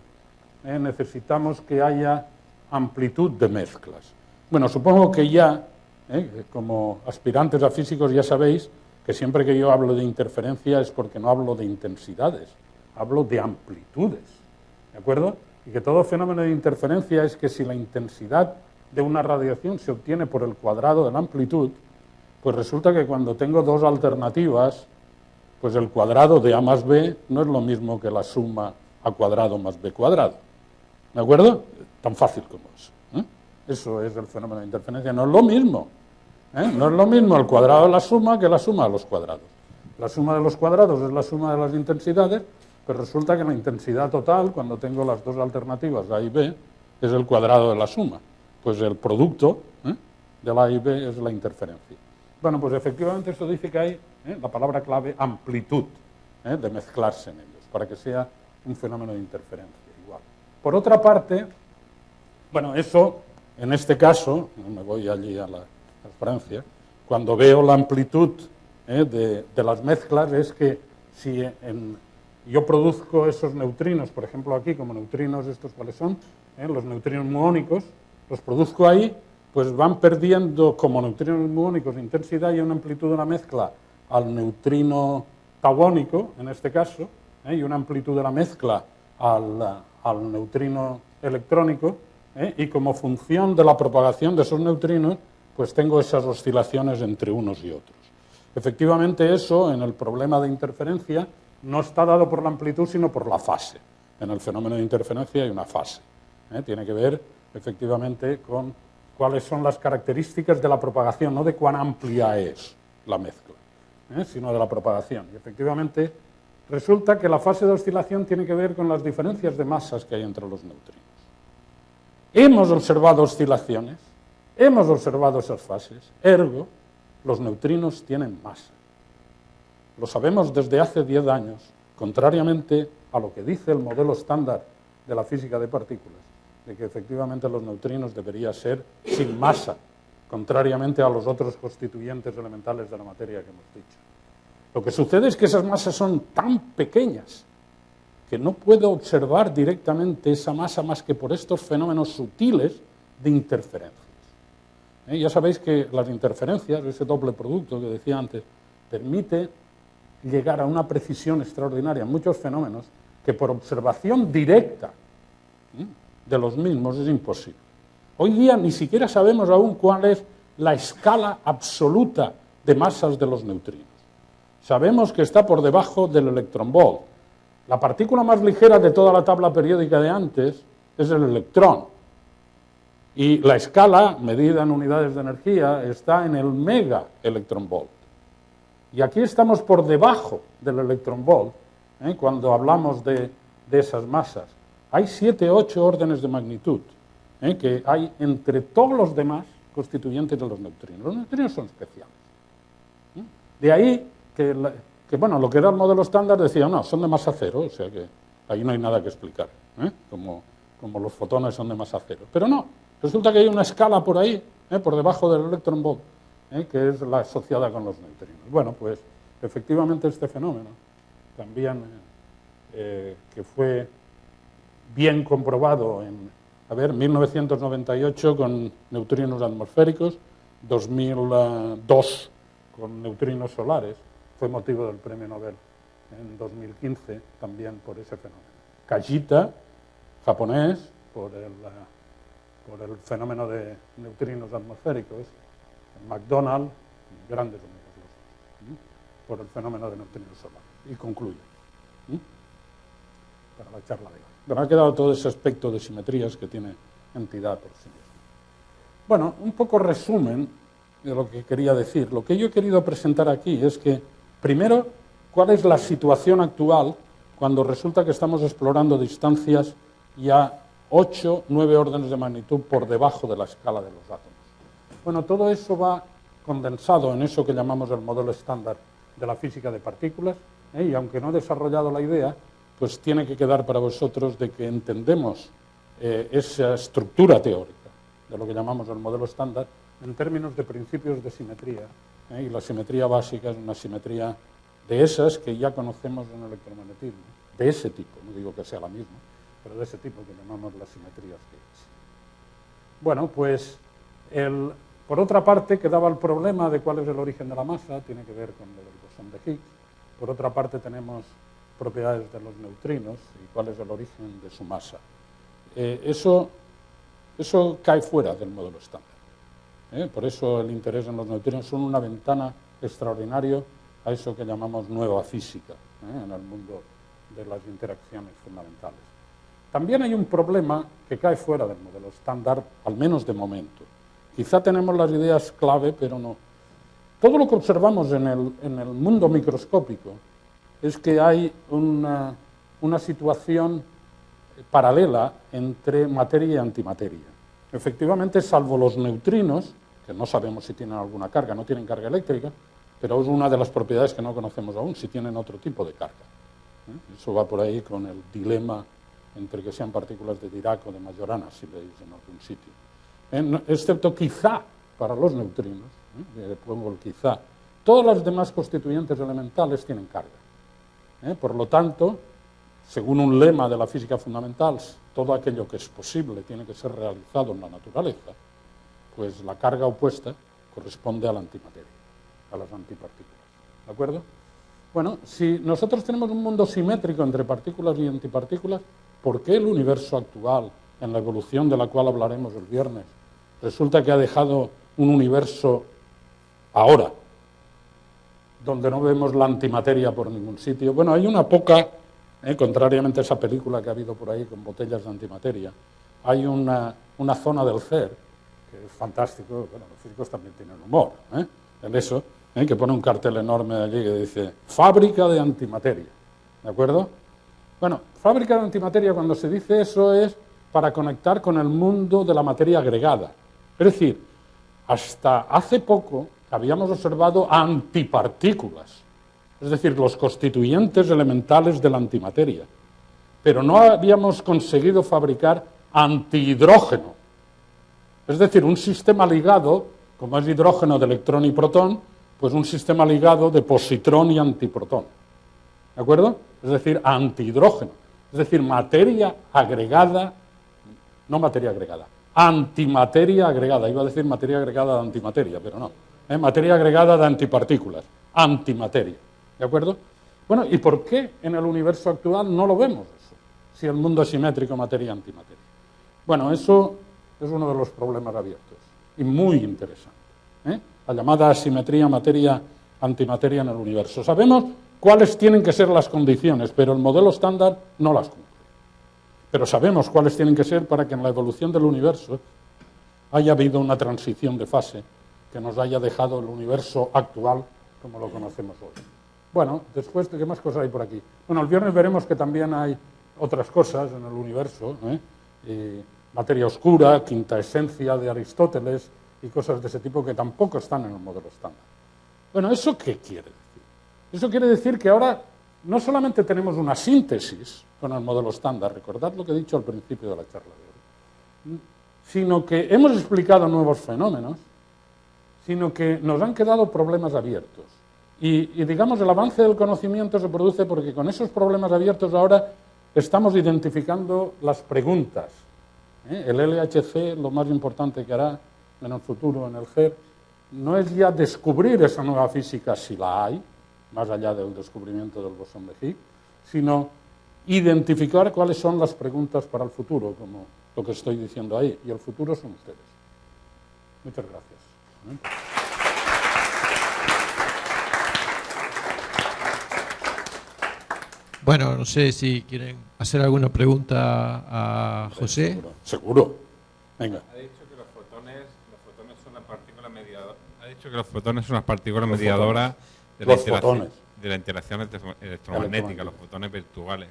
necesitamos que haya amplitud de mezclas. Bueno, supongo que ya, como aspirantes a físicos, ya sabéis que siempre que yo hablo de interferencia es porque no hablo de intensidades, hablo de amplitudes, ¿de acuerdo? Y que todo fenómeno de interferencia es que si la intensidad de una radiación se obtiene por el cuadrado de la amplitud, pues resulta que cuando tengo 2 alternativas, pues el cuadrado de A más B no es lo mismo que la suma A cuadrado más B cuadrado. ¿De acuerdo? Tan fácil como eso. Eso es el fenómeno de interferencia. No es lo mismo. No es lo mismo el cuadrado de la suma que la suma de los cuadrados. La suma de los cuadrados es la suma de las intensidades, pero resulta que la intensidad total, cuando tengo las 2 alternativas, A y B, es el cuadrado de la suma. Pues el producto de la A y B es la interferencia. Bueno, pues efectivamente eso dice que hay la palabra clave amplitud de mezclarse en ellos, para que sea un fenómeno de interferencia igual. Por otra parte, bueno, eso, en este caso, me voy allí a Francia, cuando veo la amplitud de las mezclas, es que si yo produzco esos neutrinos, por ejemplo aquí, como neutrinos, estos cuáles son, los neutrinos muónicos, los produzco ahí, pues van perdiendo como neutrinos muónicos de intensidad y una amplitud de la mezcla al neutrino tauónico, en este caso, y una amplitud de la mezcla al neutrino electrónico, y como función de la propagación de esos neutrinos, pues tengo esas oscilaciones entre unos y otros. Efectivamente eso, en el problema de interferencia, no está dado por la amplitud, sino por la fase. En el fenómeno de interferencia hay una fase. Tiene que ver, efectivamente, con cuáles son las características de la propagación, no de cuán amplia es la mezcla, sino de la propagación. Y efectivamente resulta que la fase de oscilación tiene que ver con las diferencias de masas que hay entre los neutrinos. Hemos observado oscilaciones, hemos observado esas fases, ergo, los neutrinos tienen masa. Lo sabemos desde hace 10 años, contrariamente a lo que dice el modelo estándar de la física de partículas, de que efectivamente los neutrinos deberían ser sin masa, contrariamente a los otros constituyentes elementales de la materia que hemos dicho. Lo que sucede es que esas masas son tan pequeñas que no puedo observar directamente esa masa más que por estos fenómenos sutiles de interferencias. Ya sabéis que las interferencias, ese doble producto que decía antes, permite llegar a una precisión extraordinaria en muchos fenómenos que por observación directa de los mismos es imposible. Hoy día ni siquiera sabemos aún cuál es la escala absoluta de masas de los neutrinos. Sabemos que está por debajo del electronvolt. La partícula más ligera de toda la tabla periódica de antes es el electrón. Y la escala, medida en unidades de energía, está en el mega electronvolt. Y aquí estamos por debajo del electronvolt, cuando hablamos de esas masas. Hay 7 u 8 órdenes de magnitud que hay entre todos los demás constituyentes de los neutrinos. Los neutrinos son especiales. De ahí que que bueno, lo que era el modelo estándar decía, no, son de masa cero, o sea que ahí no hay nada que explicar, como los fotones son de masa cero. Pero no, resulta que hay una escala por ahí, por debajo del electron volt, que es la asociada con los neutrinos. Bueno, pues efectivamente este fenómeno también que fue bien comprobado en 1998 con neutrinos atmosféricos, 2002 con neutrinos solares, fue motivo del premio Nobel en 2015 también por ese fenómeno. Kajita, japonés, por el fenómeno de neutrinos atmosféricos, McDonald, grandes amigos los dos, por el fenómeno de neutrinos solares. Y concluye, para la charla de hoy. Pero ha quedado todo ese aspecto de simetrías que tiene entidad por sí mismo. Bueno, un poco resumen de lo que quería decir. Lo que yo he querido presentar aquí es que, primero, cuál es la situación actual cuando resulta que estamos explorando distancias ya 8, 9 órdenes de magnitud por debajo de la escala de los átomos. Bueno, todo eso va condensado en eso que llamamos el modelo estándar de la física de partículas, y aunque no he desarrollado la idea, pues tiene que quedar para vosotros de que entendemos esa estructura teórica de lo que llamamos el modelo estándar en términos de principios de simetría, y la simetría básica es una simetría de esas que ya conocemos en el electromagnetismo, de ese tipo, no digo que sea la misma, pero de ese tipo que llamamos las simetrías de Higgs. Bueno, pues por otra parte quedaba el problema de cuál es el origen de la masa, tiene que ver con lo del bosón de Higgs. Por otra parte tenemos propiedades de los neutrinos y cuál es el origen de su masa. Eso cae fuera del modelo estándar. Por eso el interés en los neutrinos son una ventana extraordinaria a eso que llamamos nueva física en el mundo de las interacciones fundamentales. También hay un problema que cae fuera del modelo estándar, al menos de momento. Quizá tenemos las ideas clave, pero no. Todo lo que observamos en el mundo microscópico es que hay una situación paralela entre materia y antimateria. Efectivamente, salvo los neutrinos, que no sabemos si tienen alguna carga, no tienen carga eléctrica, pero es una de las propiedades que no conocemos aún, si tienen otro tipo de carga. Eso va por ahí con el dilema entre que sean partículas de Dirac o de Majorana, si veis en algún sitio. Excepto quizá para los neutrinos, le pongo el quizá, todas las demás constituyentes elementales tienen carga. Por lo tanto, según un lema de la física fundamental, todo aquello que es posible tiene que ser realizado en la naturaleza, pues la carga opuesta corresponde a la antimateria, a las antipartículas. ¿De acuerdo? Bueno, si nosotros tenemos un mundo simétrico entre partículas y antipartículas, ¿por qué el universo actual, en la evolución de la cual hablaremos el viernes, resulta que ha dejado un universo ahora, donde no vemos la antimateria por ningún sitio? Bueno, hay una poca, contrariamente a esa película que ha habido por ahí con botellas de antimateria, hay una zona del CERN, que es fantástico, bueno, los físicos también tienen humor, en eso, que pone un cartel enorme allí que dice fábrica de antimateria, ¿de acuerdo? Bueno, fábrica de antimateria, cuando se dice eso, es para conectar con el mundo de la materia agregada. Es decir, hasta hace poco habíamos observado antipartículas, es decir, los constituyentes elementales de la antimateria, pero no habíamos conseguido fabricar antihidrógeno, es decir, un sistema ligado, como es hidrógeno de electrón y protón, pues un sistema ligado de positrón y antiprotón, ¿de acuerdo? Es decir, antihidrógeno, es decir, materia agregada, no materia agregada, antimateria agregada, iba a decir materia agregada de antimateria, pero no, materia agregada de antipartículas, antimateria, ¿de acuerdo? Bueno, ¿y por qué en el universo actual no lo vemos eso? Si el mundo es simétrico, materia-antimateria. Bueno, eso es uno de los problemas abiertos y muy interesante, la llamada asimetría materia-antimateria en el universo. Sabemos cuáles tienen que ser las condiciones, pero el modelo estándar no las cumple. Pero sabemos cuáles tienen que ser para que en la evolución del universo haya habido una transición de fase que nos haya dejado el universo actual como lo conocemos hoy. Bueno, después, ¿qué más cosas hay por aquí? Bueno, el viernes veremos que también hay otras cosas en el universo, materia oscura, quinta esencia de Aristóteles y cosas de ese tipo que tampoco están en el modelo estándar. Bueno, ¿eso qué quiere decir? Eso quiere decir que ahora no solamente tenemos una síntesis con el modelo estándar, recordad lo que he dicho al principio de la charla de hoy, sino que hemos explicado nuevos fenómenos, sino que nos han quedado problemas abiertos. Y digamos, el avance del conocimiento se produce porque con esos problemas abiertos ahora estamos identificando las preguntas. El LHC, lo más importante que hará en el futuro en el GER, no es ya descubrir esa nueva física si la hay, más allá del descubrimiento del bosón de Higgs, sino identificar cuáles son las preguntas para el futuro, como lo que estoy diciendo ahí. Y el futuro son ustedes. Muchas gracias. Bueno, no sé si quieren hacer alguna pregunta a José. Seguro. Venga. Ha dicho que los fotones son una partícula mediadora. Ha dicho que los fotones son una partícula mediadora de la interacción electromagnética, los fotones virtuales.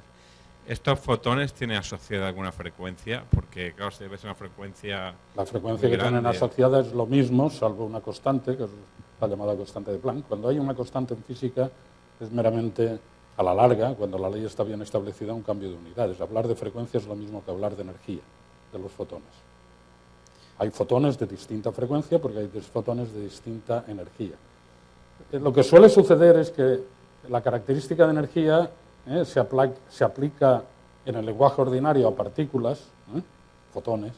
¿Estos fotones tienen asociada alguna frecuencia? Porque, claro, si debe ser una frecuencia. La frecuencia que tienen asociada es lo mismo, salvo una constante, que es la llamada constante de Planck. Cuando hay una constante en física, es meramente, a la larga, cuando la ley está bien establecida, un cambio de unidades. Hablar de frecuencia es lo mismo que hablar de energía, de los fotones. Hay fotones de distinta frecuencia porque hay fotones de distinta energía. Lo que suele suceder es que la característica de energía se aplica en el lenguaje ordinario a partículas, fotones,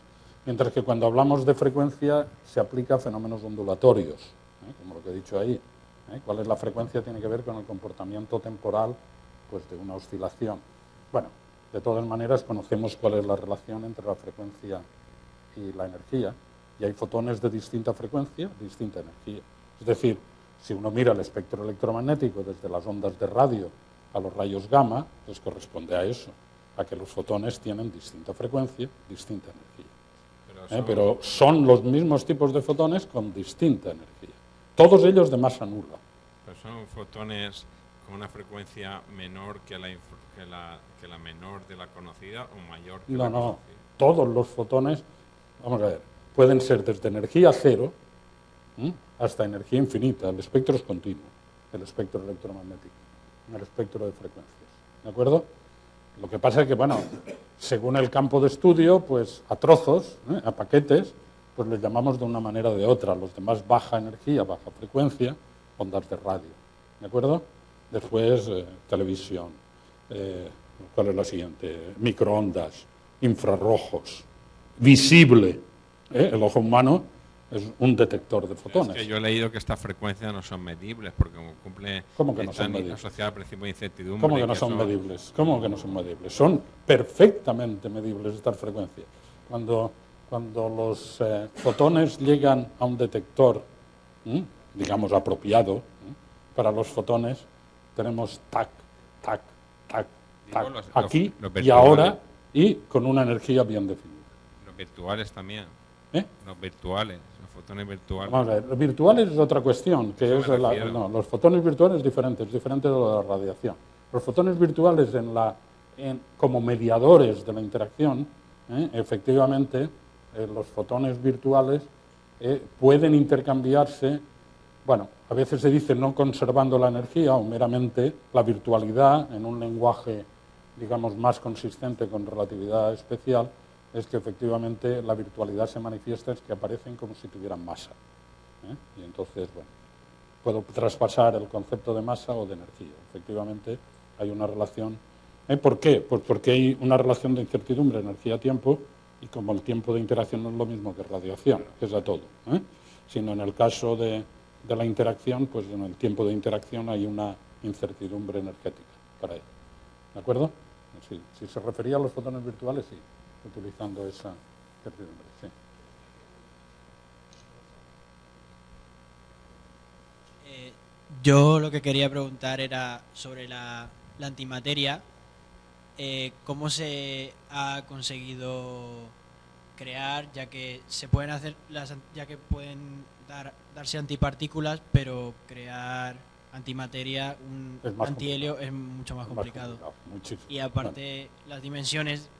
mientras que cuando hablamos de frecuencia se aplica a fenómenos ondulatorios, como lo que he dicho ahí. ¿Cuál es la frecuencia? Tiene que ver con el comportamiento temporal pues, de una oscilación. Bueno, de todas maneras conocemos cuál es la relación entre la frecuencia y la energía, y hay fotones de distinta frecuencia, distinta energía. Es decir, si uno mira el espectro electromagnético desde las ondas de radio a los rayos gamma, pues corresponde a eso, a que los fotones tienen distinta frecuencia, distinta energía. Pero son los mismos tipos de fotones con distinta energía. Todos ellos de masa nula. Pero son fotones con una frecuencia menor que la menor de la conocida o mayor que la conocida. No, todos los fotones, vamos a ver, pueden ser desde energía cero hasta energía infinita. El espectro es continuo, el espectro electromagnético, el espectro de frecuencias. ¿De acuerdo? Lo que pasa es que, bueno, según el campo de estudio, pues a trozos, a paquetes, pues les llamamos de una manera o de otra. Los de más baja energía, baja frecuencia, ondas de radio. ¿De acuerdo? Después, televisión. ¿Cuál es la siguiente? Microondas, infrarrojos, visible. El ojo humano es un detector de fotones. Es que yo he leído que estas frecuencias no son medibles, porque como cumple... ¿Cómo que no son medibles? Asociada al principio de incertidumbre. ¿Cómo que no son medibles? ¿Cómo que no son medibles? Son perfectamente medibles estas frecuencias. Cuando los fotones llegan a un detector, digamos, apropiado, para los fotones tenemos tac, tac, tac, tac, aquí y ahora, y con una energía bien definida. Los virtuales también. Los virtuales, los fotones virtuales. Vamos a ver, los virtuales es otra cuestión, que es los fotones virtuales es diferente de la radiación. Los fotones virtuales como mediadores de la interacción, efectivamente, los fotones virtuales pueden intercambiarse, bueno, a veces se dice no conservando la energía o meramente la virtualidad en un lenguaje, digamos, más consistente con relatividad especial, es que efectivamente la virtualidad se manifiesta, es que aparecen como si tuvieran masa. Y entonces, bueno, puedo traspasar el concepto de masa o de energía. Efectivamente hay una relación. ¿Por qué? Pues porque hay una relación de incertidumbre, energía-tiempo, y como el tiempo de interacción no es lo mismo que radiación, que es a todo, sino en el caso de la interacción, pues en el tiempo de interacción hay una incertidumbre energética para ello. ¿De acuerdo? Sí. Si se refería a los fotones virtuales, sí, utilizando esa incertidumbre, sí. Yo lo que quería preguntar era sobre la antimateria. ¿Cómo se ha conseguido crear, ya que se pueden hacer ya que pueden darse antipartículas, pero crear antimateria, un antihelio es mucho más complicado. Y aparte las dimensiones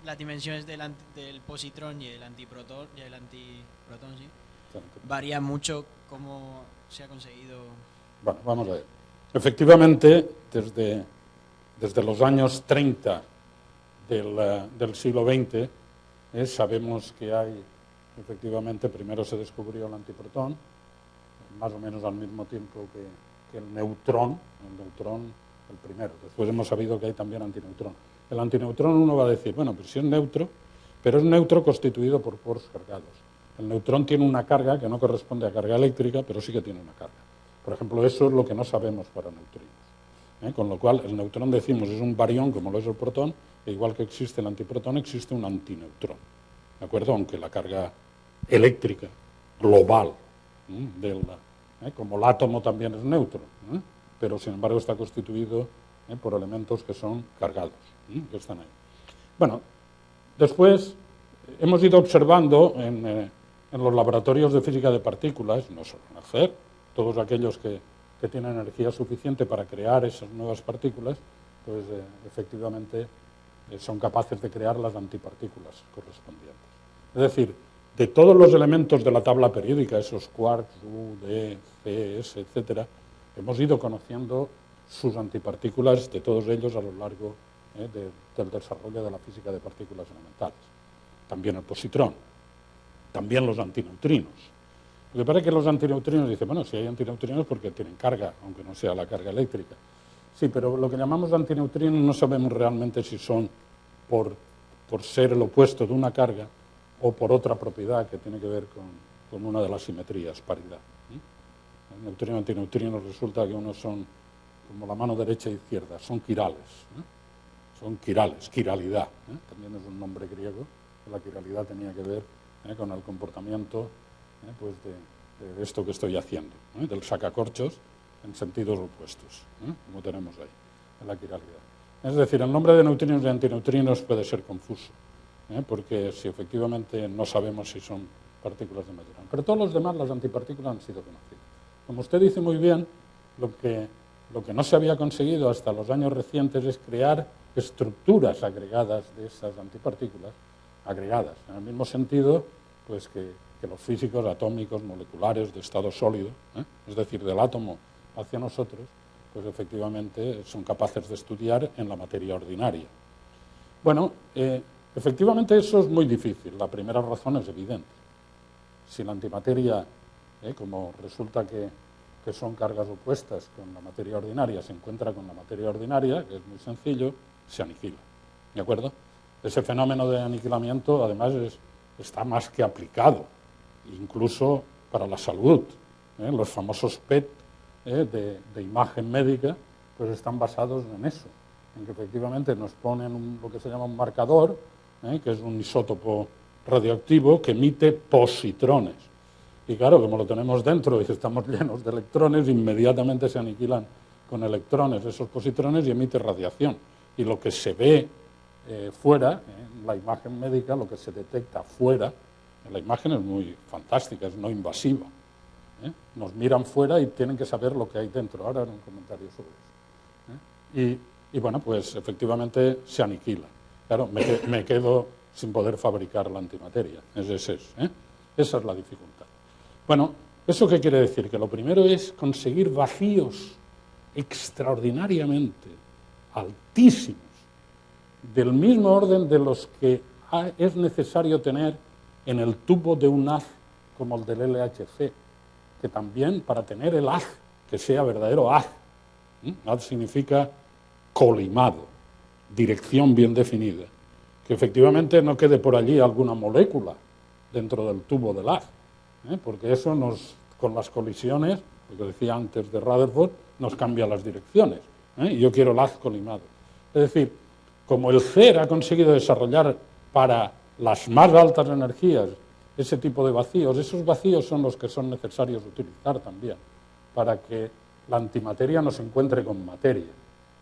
del positrón y el antiprotón sí, varía mucho. ¿Cómo se ha conseguido? Bueno, vamos a ver. Efectivamente, desde los años 30 del siglo XX, sabemos que hay, efectivamente, primero se descubrió el antiprotón, más o menos al mismo tiempo que el neutrón el primero. Después hemos sabido que hay también antineutrón. El antineutrón uno va a decir, bueno, pues si es neutro, pero es neutro constituido por quarks cargados. El neutrón tiene una carga que no corresponde a carga eléctrica, pero sí que tiene una carga. Por ejemplo, eso es lo que no sabemos para neutrinos. Con lo cual, el neutrón, decimos, es un barión como lo es el protón, e igual que existe el antiprotón, existe un antineutrón. ¿De acuerdo? Aunque la carga eléctrica global como el átomo también es neutro, pero sin embargo está constituido por elementos que son cargados, que están ahí. Bueno, después hemos ido observando en los laboratorios de física de partículas, no solo en hacer, todos aquellos que tienen energía suficiente para crear esas nuevas partículas, pues efectivamente son capaces de crear las antipartículas correspondientes. Es decir, de todos los elementos de la tabla periódica, esos quarks, U, D, C, S, etcétera, hemos ido conociendo sus antipartículas de todos ellos a lo largo del desarrollo de la física de partículas elementales. También el positrón, también los antineutrinos. Lo que pasa es que los antineutrinos dicen, bueno, si hay antineutrinos porque tienen carga, aunque no sea la carga eléctrica. Sí, pero lo que llamamos antineutrinos no sabemos realmente si son por ser el opuesto de una carga o por otra propiedad que tiene que ver con una de las simetrías, paridad. El neutrino y antineutrino resulta que unos son como la mano derecha e izquierda, son quirales. Son quirales, quiralidad. También es un nombre griego, que la quiralidad tenía que ver con el comportamiento pues de esto que estoy haciendo, del sacacorchos en sentidos opuestos, como tenemos ahí, en la quiralidad. Es decir, el nombre de neutrinos y antineutrinos puede ser confuso, porque si efectivamente no sabemos si son partículas de medio grado. Pero todos los demás, las antipartículas, han sido conocidas. Como usted dice muy bien, lo que no se había conseguido hasta los años recientes es crear estructuras agregadas de esas antipartículas, agregadas, en el mismo sentido pues que los físicos atómicos, moleculares, de estado sólido, es decir, del átomo hacia nosotros, pues efectivamente son capaces de estudiar en la materia ordinaria. Bueno, efectivamente eso es muy difícil. La primera razón es evidente. Si la antimateria, como resulta que son cargas opuestas con la materia ordinaria, se encuentra con la materia ordinaria, que es muy sencillo, se aniquila. ¿De acuerdo? Ese fenómeno de aniquilamiento, además, está más que aplicado, incluso para la salud. Los famosos PET de imagen médica, pues están basados en eso, en que efectivamente nos ponen lo que se llama un marcador, que es un isótopo radioactivo que emite positrones. Y claro, como lo tenemos dentro y estamos llenos de electrones, inmediatamente se aniquilan con electrones esos positrones y emite radiación. Y lo que se ve fuera, en la imagen médica, lo que se detecta fuera, la imagen es muy fantástica, es no invasiva. Nos miran fuera y tienen que saber lo que hay dentro. Ahora haré un comentario sobre eso. Y bueno, pues efectivamente se aniquila. Claro, me quedo sin poder fabricar la antimateria. Esa es la dificultad. Bueno, ¿eso qué quiere decir? Que lo primero es conseguir vacíos extraordinariamente altísimos, del mismo orden de los que es necesario tener en el tubo de un haz como el del LHC, que también para tener el haz, que sea verdadero haz, haz significa colimado, dirección bien definida, que efectivamente no quede por allí alguna molécula dentro del tubo del haz, porque eso con las colisiones, lo que decía antes de Rutherford, nos cambia las direcciones, y yo quiero el haz colimado. Es decir, como el CER ha conseguido desarrollar para las más altas energías ese tipo de vacíos, esos vacíos son los que son necesarios utilizar también para que la antimateria no se encuentre con materia.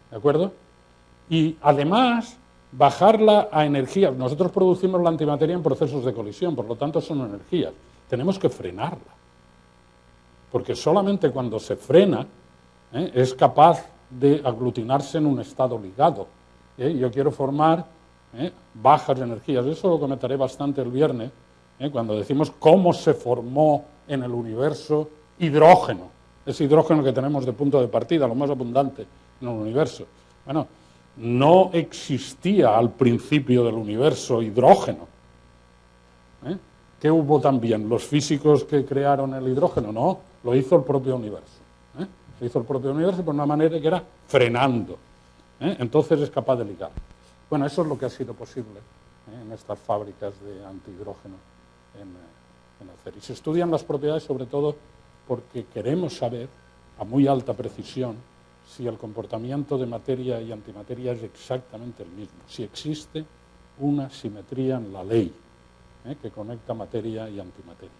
¿De acuerdo? Y además, bajarla a energías. Nosotros producimos la antimateria en procesos de colisión, por lo tanto son energías. Tenemos que frenarla. Porque solamente cuando se frena es capaz de aglutinarse en un estado ligado. Yo quiero formar bajas energías. Eso lo comentaré bastante el viernes, cuando decimos cómo se formó en el universo hidrógeno. ese hidrógeno que tenemos de punto de partida, lo más abundante en el universo. Bueno, no existía al principio del universo hidrógeno. ¿Qué hubo también? ¿Los físicos que crearon el hidrógeno? No, lo hizo el propio universo. Lo hizo el propio universo por una manera que era frenando. Entonces es capaz de ligar. Bueno, eso es lo que ha sido posible en estas fábricas de antihidrógeno en hacer. Y se estudian las propiedades sobre todo porque queremos saber a muy alta precisión si el comportamiento de materia y antimateria es exactamente el mismo, si existe una simetría en la ley que conecta materia y antimateria.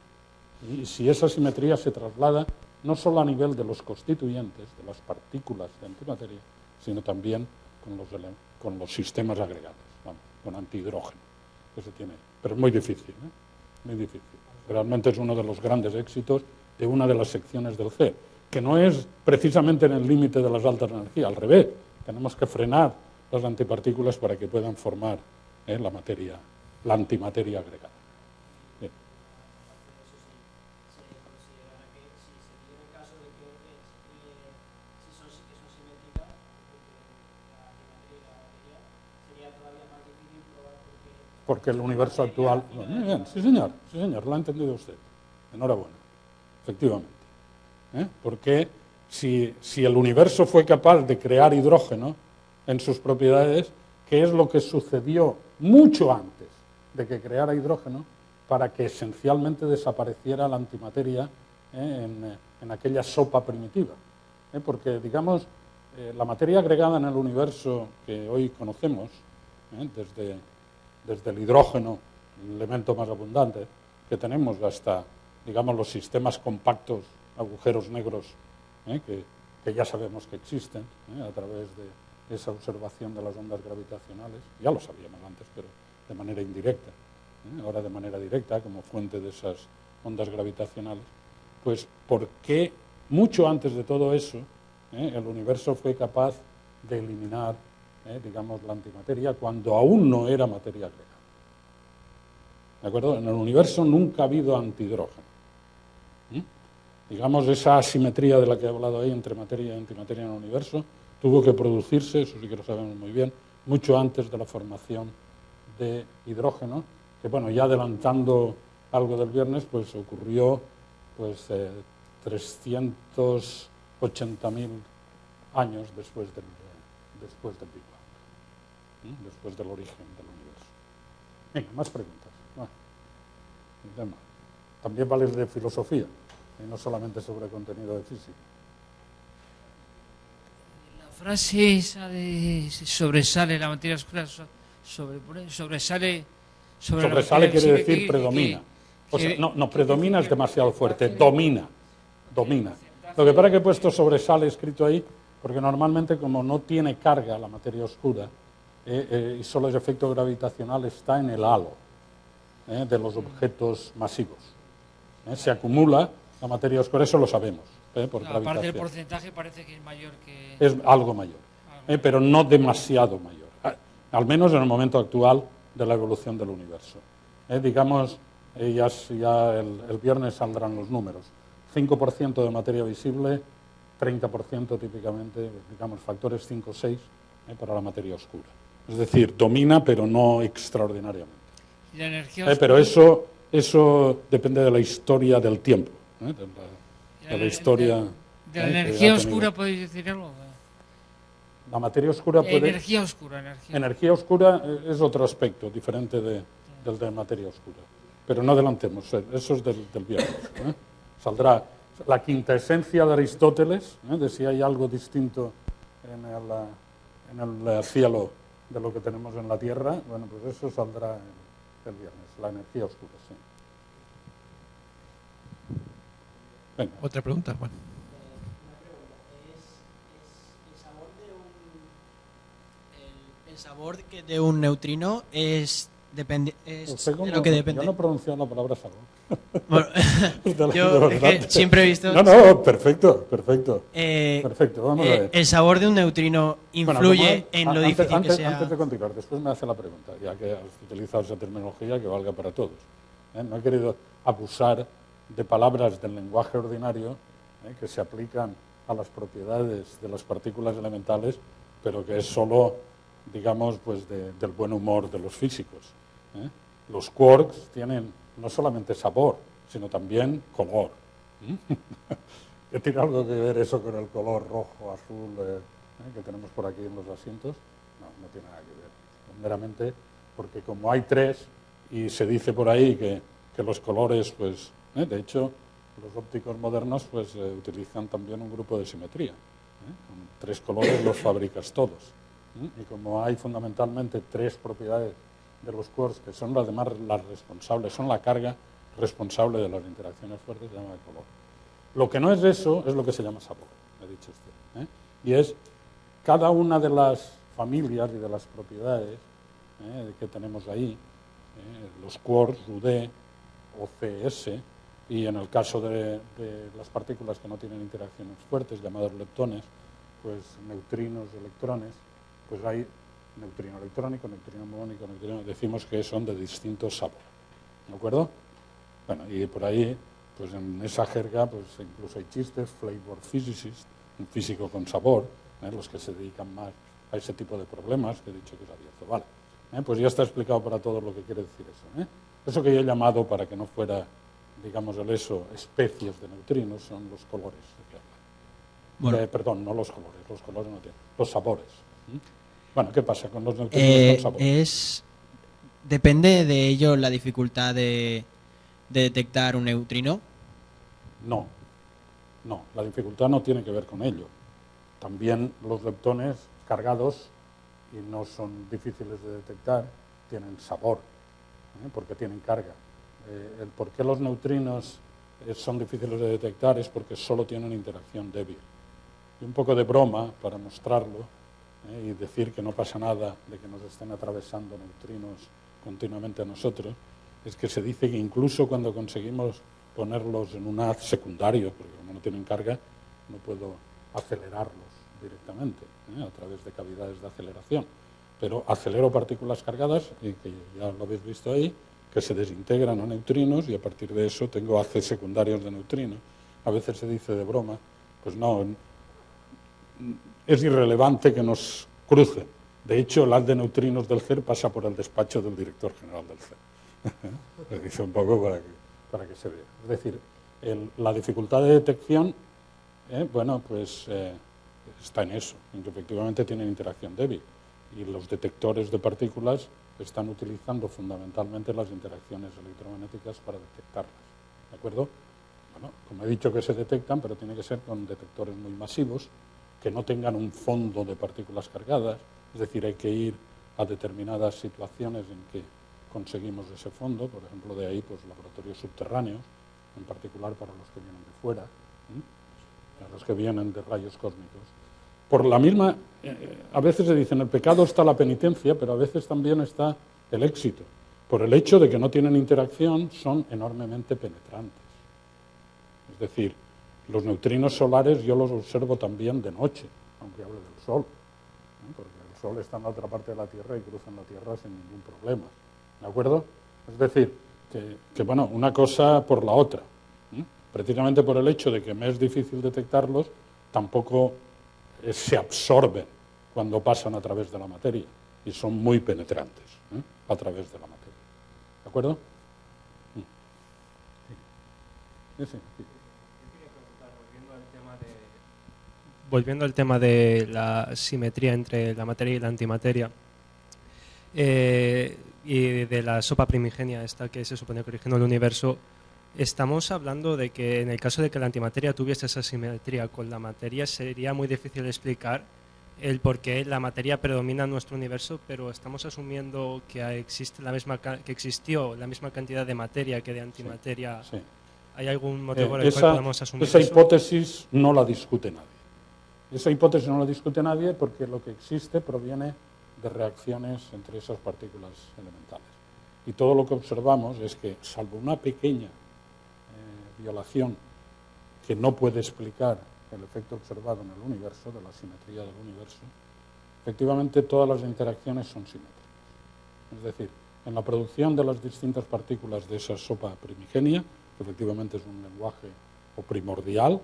Y si esa simetría se traslada no solo a nivel de los constituyentes, de las partículas de antimateria, sino también con los sistemas agregados, con antihidrógeno que se tiene. Pero es muy difícil, muy difícil. Realmente es uno de los grandes éxitos de una de las secciones del CERN, que no es precisamente en el límite de las altas energías, al revés, tenemos que frenar las antipartículas para que puedan formar la antimateria agregada. Bien. Porque el universo actual... Muy bien, sí señor, lo ha entendido usted. Enhorabuena, efectivamente. Porque si el universo fue capaz de crear hidrógeno en sus propiedades, ¿qué es lo que sucedió mucho antes de que creara hidrógeno para que esencialmente desapareciera la antimateria en aquella sopa primitiva? Porque, digamos, la materia agregada en el universo que hoy conocemos, desde el hidrógeno, el elemento más abundante que tenemos, hasta, digamos, los sistemas compactos, agujeros negros, que ya sabemos que existen a través de esa observación de las ondas gravitacionales. Ya lo sabíamos antes, pero de manera indirecta. Ahora de manera directa, como fuente de esas ondas gravitacionales. Pues, ¿por qué mucho antes de todo eso el universo fue capaz de eliminar digamos, la antimateria, cuando aún no era materia agregada? ¿De acuerdo? En el universo nunca ha habido antihidrógeno. Digamos, esa asimetría de la que he hablado ahí entre materia y antimateria en el universo tuvo que producirse, eso sí que lo sabemos muy bien, mucho antes de la formación de hidrógeno, que, bueno, ya adelantando algo del viernes, pues ocurrió 380.000 años después del Big Bang, después del origen del universo. Venga, más preguntas. Bueno, también vale de filosofía, y no solamente sobre contenido de física. La frase esa de sobresale la materia oscura, sobresale quiere decir predomina. O sea, no, predomina es demasiado fuerte, domina. Lo que pasa es que he puesto sobresale escrito ahí, porque normalmente, como no tiene carga la materia oscura, y solo es efecto gravitacional, está en el halo de los objetos masivos. Se acumula la materia oscura, eso lo sabemos, por gravitación. Aparte del porcentaje parece que es mayor que... Es algo mayor, pero no demasiado mayor, al menos en el momento actual de la evolución del universo. Digamos, ya el viernes saldrán los números. 5% de materia visible, 30% típicamente, digamos, factores 5 o 6 para la materia oscura. Es decir, domina, pero no extraordinariamente. ¿Y la energía pero eso depende de la historia del tiempo, de la historia... ¿De la energía oscura podéis decir algo? La materia oscura puede... Energía oscura. Energía oscura es otro aspecto diferente del de materia oscura. Pero no adelantemos, eso es del viernes. Saldrá la quinta esencia de Aristóteles, de si hay algo distinto en el cielo de lo que tenemos en la Tierra. Bueno, pues eso saldrá el viernes, la energía oscura, sí. Venga. Otra pregunta, bueno. El sabor de un neutrino es de lo que depende. Yo no he pronunciado la palabra sabor. Bueno, yo es que siempre he visto... No, perfecto. Perfecto, vamos a ver. ¿El sabor de un neutrino influye en lo difícil que sea? Antes de continuar, después me hace la pregunta, ya que has utilizado esa terminología que valga para todos. No he querido abusar de palabras del lenguaje ordinario que se aplican a las propiedades de las partículas elementales, pero que es solo, digamos, pues del buen humor de los físicos. Los quarks tienen no solamente sabor, sino también color. ¿Que tiene algo que ver eso con el color rojo, azul que tenemos por aquí en los asientos? No tiene nada que ver. Meramente porque como hay tres, y se dice por ahí que los colores, pues, de hecho, los ópticos modernos pues utilizan también un grupo de simetría. Con 3 colores los fabricas todos. Y como hay fundamentalmente 3 propiedades de los quarks que son además las responsables, son la carga responsable de las interacciones fuertes, se llama de color. Lo que no es eso es lo que se llama sabor, ha dicho usted. Y es cada una de las familias y de las propiedades que tenemos ahí, los quarks, UD o CS, y en el caso de las partículas que no tienen interacciones fuertes, llamados leptones, pues neutrinos, electrones, pues hay neutrino electrónico, neutrino muónico, decimos que son de distintos sabor. ¿De acuerdo? Bueno, y por ahí, pues en esa jerga, pues incluso hay chistes, flavor physicist, un físico con sabor, los que se dedican más a ese tipo de problemas, que he dicho que es abierto. Vale, pues ya está explicado para todos lo que quiere decir eso. Eso que yo he llamado, para que no fuera, digamos, el eso, especies de neutrinos, son los colores. Bueno. Perdón, no los colores no tienen, los sabores. Bueno, ¿qué pasa con los neutrinos con sabores? ¿Depende de ello la dificultad de detectar un neutrino? No, la dificultad no tiene que ver con ello. También los leptones cargados, y no son difíciles de detectar, tienen sabor, porque tienen carga. El por qué los neutrinos son difíciles de detectar es porque solo tienen interacción débil. Y un poco de broma, para mostrarlo, y decir que no pasa nada de que nos estén atravesando neutrinos continuamente a nosotros, es que se dice que incluso cuando conseguimos ponerlos en un haz secundario, porque como no tienen carga, no puedo acelerarlos directamente a través de cavidades de aceleración, pero acelero partículas cargadas, y que ya lo habéis visto ahí, que se desintegran a neutrinos, y a partir de eso tengo haces secundarios de neutrinos. A veces se dice de broma, pues no, es irrelevante que nos crucen. De hecho, el haz de neutrinos del CERN pasa por el despacho del director general del CERN. Lo dice un poco para que se vea. Es decir, la dificultad de detección, bueno, pues está en eso, en que efectivamente tienen interacción débil. Y los detectores de partículas están utilizando fundamentalmente las interacciones electromagnéticas para detectarlas. ¿De acuerdo? Bueno, como he dicho que se detectan, pero tiene que ser con detectores muy masivos, que no tengan un fondo de partículas cargadas, es decir, hay que ir a determinadas situaciones en que conseguimos ese fondo, por ejemplo, de ahí pues laboratorios subterráneos, en particular para los que vienen de fuera, para los que vienen de rayos cósmicos. Por la misma, a veces se dice, en el pecado está la penitencia, pero a veces también está el éxito. Por el hecho de que no tienen interacción, son enormemente penetrantes. Es decir, los neutrinos solares yo los observo también de noche, aunque hable del Sol, porque el Sol está en la otra parte de la Tierra y cruzan la Tierra sin ningún problema. ¿De acuerdo? Es decir, que bueno, una cosa por la otra. Precisamente por el hecho de que me es difícil detectarlos, tampoco se absorben cuando pasan a través de la materia y son muy penetrantes a través de la materia. ¿De acuerdo? Sí. Volviendo al tema de la simetría entre la materia y la antimateria, y de la sopa primigenia esta que se supone que originó el universo, estamos hablando de que en el caso de que la antimateria tuviese esa simetría con la materia, sería muy difícil explicar el por qué la materia predomina en nuestro universo, pero estamos asumiendo que existió la misma cantidad de materia que de antimateria. Sí. ¿Hay algún motivo por el cual podemos asumir esa eso? Hipótesis no la discute nadie. Esa hipótesis no la discute nadie porque lo que existe proviene de reacciones entre esas partículas elementales. Y todo lo que observamos es que, salvo una pequeña violación que no puede explicar el efecto observado en el universo, de la simetría del universo, efectivamente todas las interacciones son simétricas. Es decir, en la producción de las distintas partículas de esa sopa primigenia, que efectivamente es un lenguaje o primordial,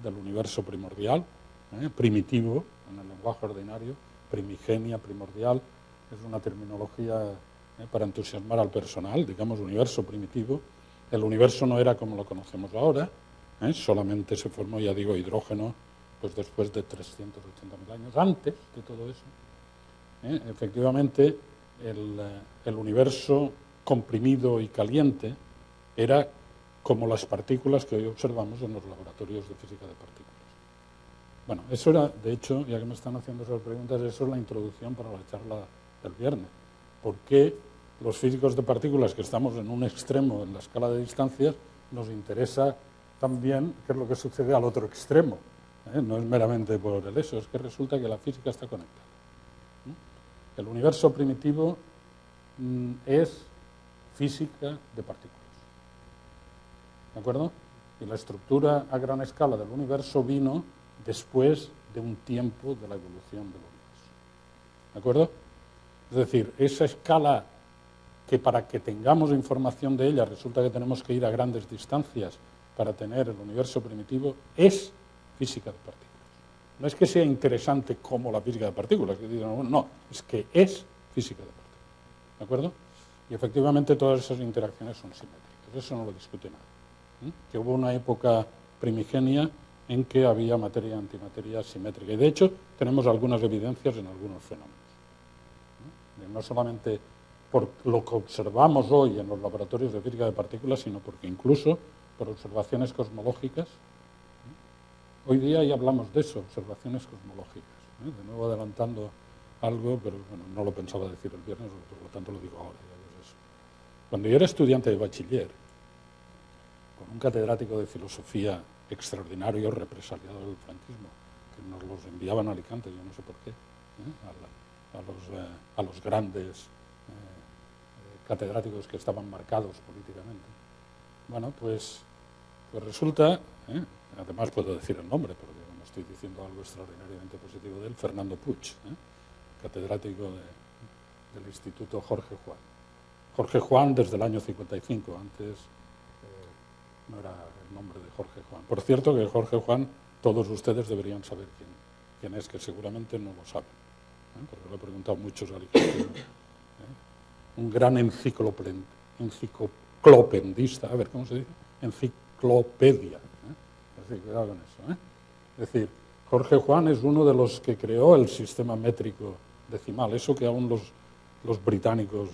del universo primordial, primitivo, en el lenguaje ordinario, primigenia, primordial, es una terminología para entusiasmar al personal, digamos universo primitivo. El universo no era como lo conocemos ahora, solamente se formó, ya digo, hidrógeno pues después de 380.000 años, antes de todo eso. Efectivamente, el universo comprimido y caliente era como las partículas que hoy observamos en los laboratorios de física de partículas. Bueno, eso era, de hecho, ya que me están haciendo esas preguntas, eso es la introducción para la charla del viernes. ¿Por qué los físicos de partículas que estamos en un extremo en la escala de distancias nos interesa también qué es lo que sucede al otro extremo? No es meramente por el eso, es que resulta que la física está conectada. El universo primitivo es física de partículas. ¿De acuerdo? Y la estructura a gran escala del universo vino después de un tiempo de la evolución del universo. ¿De acuerdo? Es decir, esa escala que para que tengamos información de ella resulta que tenemos que ir a grandes distancias para tener el universo primitivo, es física de partículas. No es que sea interesante como la física de partículas, que digan, bueno, no, es que es física de partículas. ¿De acuerdo? Y efectivamente todas esas interacciones son simétricas, eso no lo discute nadie. Que hubo una época primigenia en que había materia y antimateria simétrica. Y de hecho tenemos algunas evidencias en algunos fenómenos. No solamente por lo que observamos hoy en los laboratorios de física de partículas, sino porque incluso por observaciones cosmológicas. Hoy día ya hablamos de eso, observaciones cosmológicas. De nuevo adelantando algo, pero bueno, no lo pensaba decir el viernes, por lo tanto lo digo ahora. Ya es eso. Cuando yo era estudiante de bachiller, con un catedrático de filosofía extraordinario, represaliado del franquismo, que nos los enviaban a Alicante, yo no sé por qué, a los grandes catedráticos que estaban marcados políticamente. Bueno, pues resulta, además puedo decir el nombre, porque no estoy diciendo algo extraordinariamente positivo de él, Fernando Puig, catedrático del Instituto Jorge Juan. Jorge Juan desde el año 55, antes no era el nombre de Jorge Juan. Por cierto que Jorge Juan, todos ustedes deberían saber quién es, que seguramente no lo saben, porque lo he preguntado a muchos alicantinos. Un gran enciclopedista, a ver, ¿cómo se dice? Enciclopedia. Así, cuidado con eso. Es decir, Jorge Juan es uno de los que creó el sistema métrico decimal, eso que aún los británicos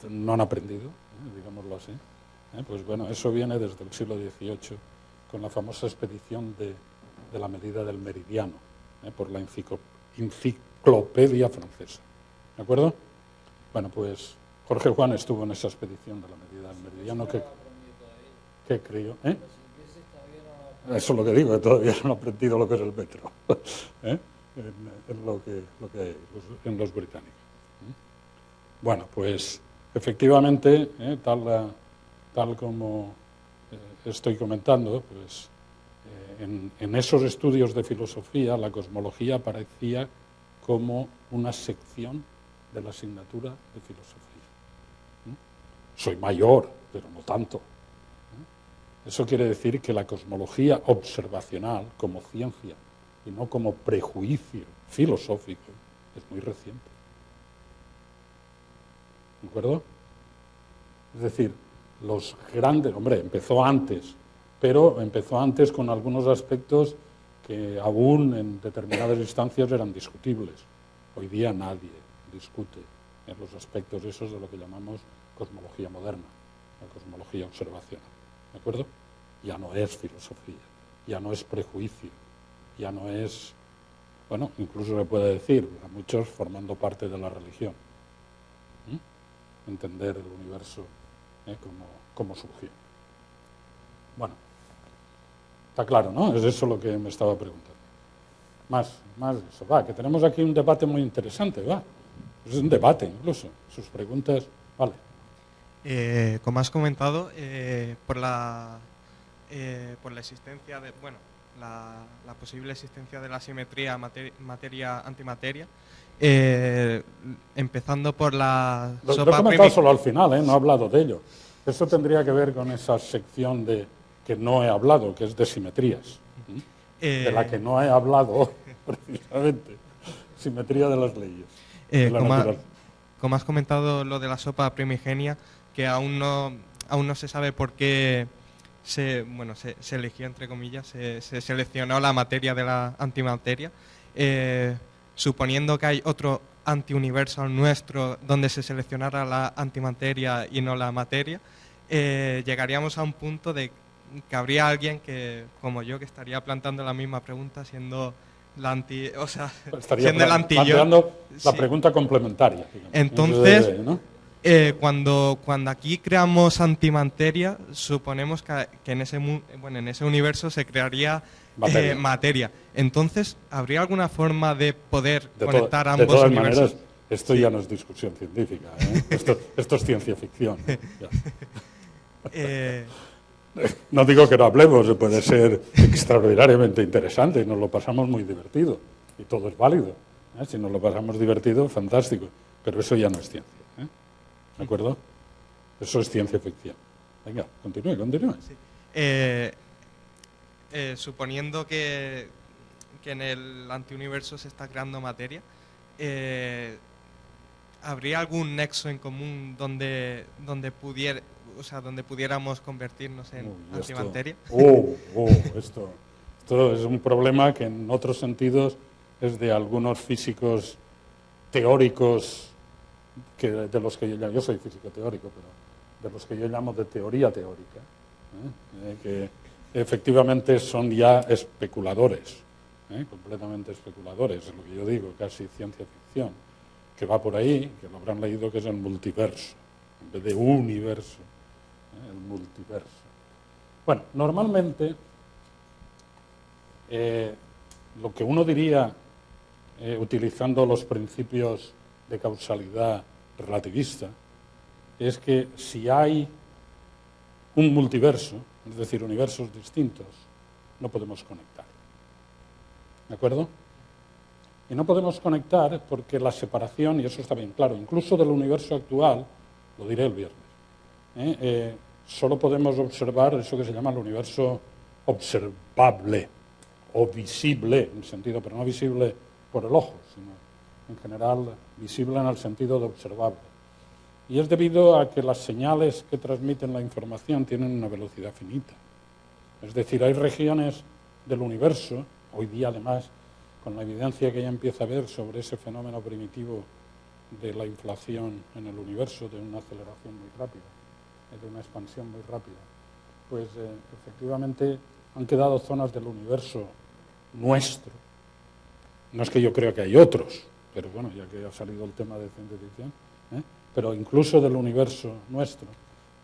no han aprendido, digámoslo así. Pues bueno, eso viene desde el siglo XVIII, con la famosa expedición de la medida del meridiano, por la enciclopedia francesa. ¿De acuerdo? Bueno, pues Jorge Juan estuvo en esa expedición de la medida del meridiano que creyó. Eso es lo que digo, que todavía no han aprendido lo que es el metro, en los británicos. Bueno, pues efectivamente, tal como estoy comentando, pues en esos estudios de filosofía la cosmología aparecía como una sección de la asignatura de filosofía. Soy mayor, pero no tanto. Eso quiere decir que la cosmología observacional como ciencia y no como prejuicio filosófico es muy reciente. ¿De acuerdo? Es decir, los grandes, hombre, empezó antes, pero empezó antes con algunos aspectos que aún en determinadas instancias eran discutibles. Hoy día nadie discute en los aspectos esos de lo que llamamos cosmología moderna, la cosmología observacional. ¿De acuerdo? Ya no es filosofía, ya no es prejuicio, ya no es, bueno, incluso se puede decir, a muchos formando parte de la religión. Entender el universo cómo surgió. Bueno, está claro, ¿no? Es eso lo que me estaba preguntando. Más de eso. Va, que tenemos aquí un debate muy interesante, va. Es un debate incluso. Sus preguntas, vale. Como has comentado, por la existencia de, bueno, la posible existencia de la simetría materia-antimateria, empezando por la sopa. Lo he comentado solo al final, no he hablado de ello. Eso tendría que ver con esa sección de que no he hablado, que es de simetrías. De la que no he hablado, precisamente. Simetría de las leyes. Como has comentado lo de la sopa primigenia, que aún no se sabe por qué se eligió, entre comillas, se seleccionó la materia de la antimateria, suponiendo que hay otro antiuniverso al nuestro donde se seleccionara la antimateria y no la materia, llegaríamos a un punto de que habría alguien como yo que estaría plantando la misma pregunta siendo siendo el anti-yo. Planteando la pregunta complementaria. Digamos. Entonces, cuando aquí creamos antimateria, suponemos que en ese universo se crearía materia. Entonces, ¿habría alguna forma de poder conectar ambos universos? De todas universos? maneras, esto ya no es discusión científica. Esto es ciencia ficción. No digo que no hablemos, puede ser extraordinariamente interesante y nos lo pasamos muy divertido. Y todo es válido. Si nos lo pasamos divertido, fantástico. Pero eso ya no es ciencia. ¿De acuerdo? Eso es ciencia ficción. Venga, continúe. Sí. Suponiendo que en el antiuniverso se está creando materia, ¿habría algún nexo en común donde pudiéramos convertirnos en antimateria? Esto es un problema que en otros sentidos es de algunos físicos teóricos, de los que yo soy físico teórico, pero de los que yo llamo de teoría teórica, que efectivamente son ya especuladores, completamente especuladores, es lo que yo digo, casi ciencia ficción, que va por ahí, que lo habrán leído, que es el multiverso, en vez de universo, el multiverso. Bueno, normalmente lo que uno diría, utilizando los principios de causalidad relativista, es que si hay un multiverso, es decir, universos distintos, no podemos conectar. ¿De acuerdo? Y no podemos conectar porque la separación, y eso está bien claro, incluso del universo actual, lo diré el viernes, solo podemos observar eso que se llama el universo observable o visible, en sentido, pero no visible por el ojo, sino en general visible en el sentido de observable. Y es debido a que las señales que transmiten la información tienen una velocidad finita. Es decir, hay regiones del universo, hoy día además, con la evidencia que ya empieza a ver sobre ese fenómeno primitivo de la inflación en el universo, de una aceleración muy rápida, de una expansión muy rápida, pues efectivamente han quedado zonas del universo nuestro. No es que yo crea que hay otros, pero bueno, ya que ha salido el tema de ciencia ficción, pero incluso del universo nuestro,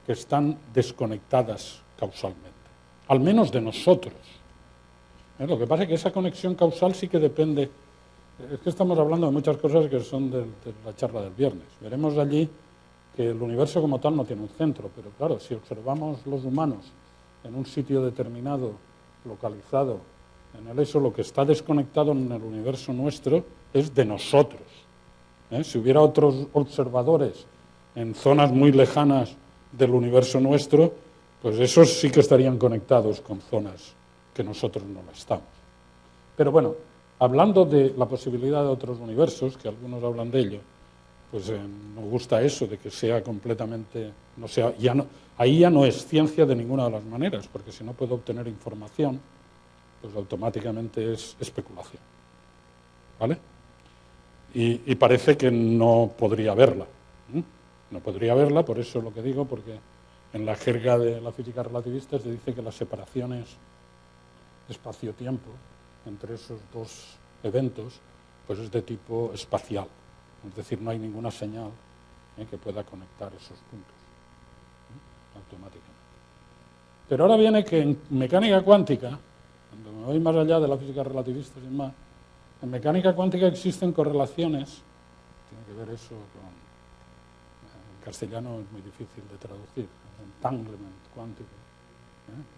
que están desconectadas causalmente, al menos de nosotros. Lo que pasa es que esa conexión causal sí que depende. Es que estamos hablando de muchas cosas que son de la charla del viernes. Veremos allí que el universo como tal no tiene un centro, pero claro, si observamos los humanos en un sitio determinado, localizado en el eso, lo que está desconectado en el universo nuestro es de nosotros. Si hubiera otros observadores en zonas muy lejanas del universo nuestro, pues esos sí que estarían conectados con zonas que nosotros no lo estamos. Pero bueno, hablando de la posibilidad de otros universos, que algunos hablan de ello, pues nos gusta eso, de que sea completamente, no sea, ahí ya no es ciencia de ninguna de las maneras, porque si no puedo obtener información, pues automáticamente es especulación. ¿Vale? Y parece que no podría haberla. No podría haberla, por eso es lo que digo, porque en la jerga de la física relativista se dice que las separaciones espacio-tiempo entre esos dos eventos pues es de tipo espacial. Es decir, no hay ninguna señal que pueda conectar esos puntos automáticamente. Pero ahora viene que en mecánica cuántica, cuando me voy más allá de la física relativista, sin más, en mecánica cuántica existen correlaciones, tiene que ver eso con, en castellano es muy difícil de traducir, entanglement cuántico,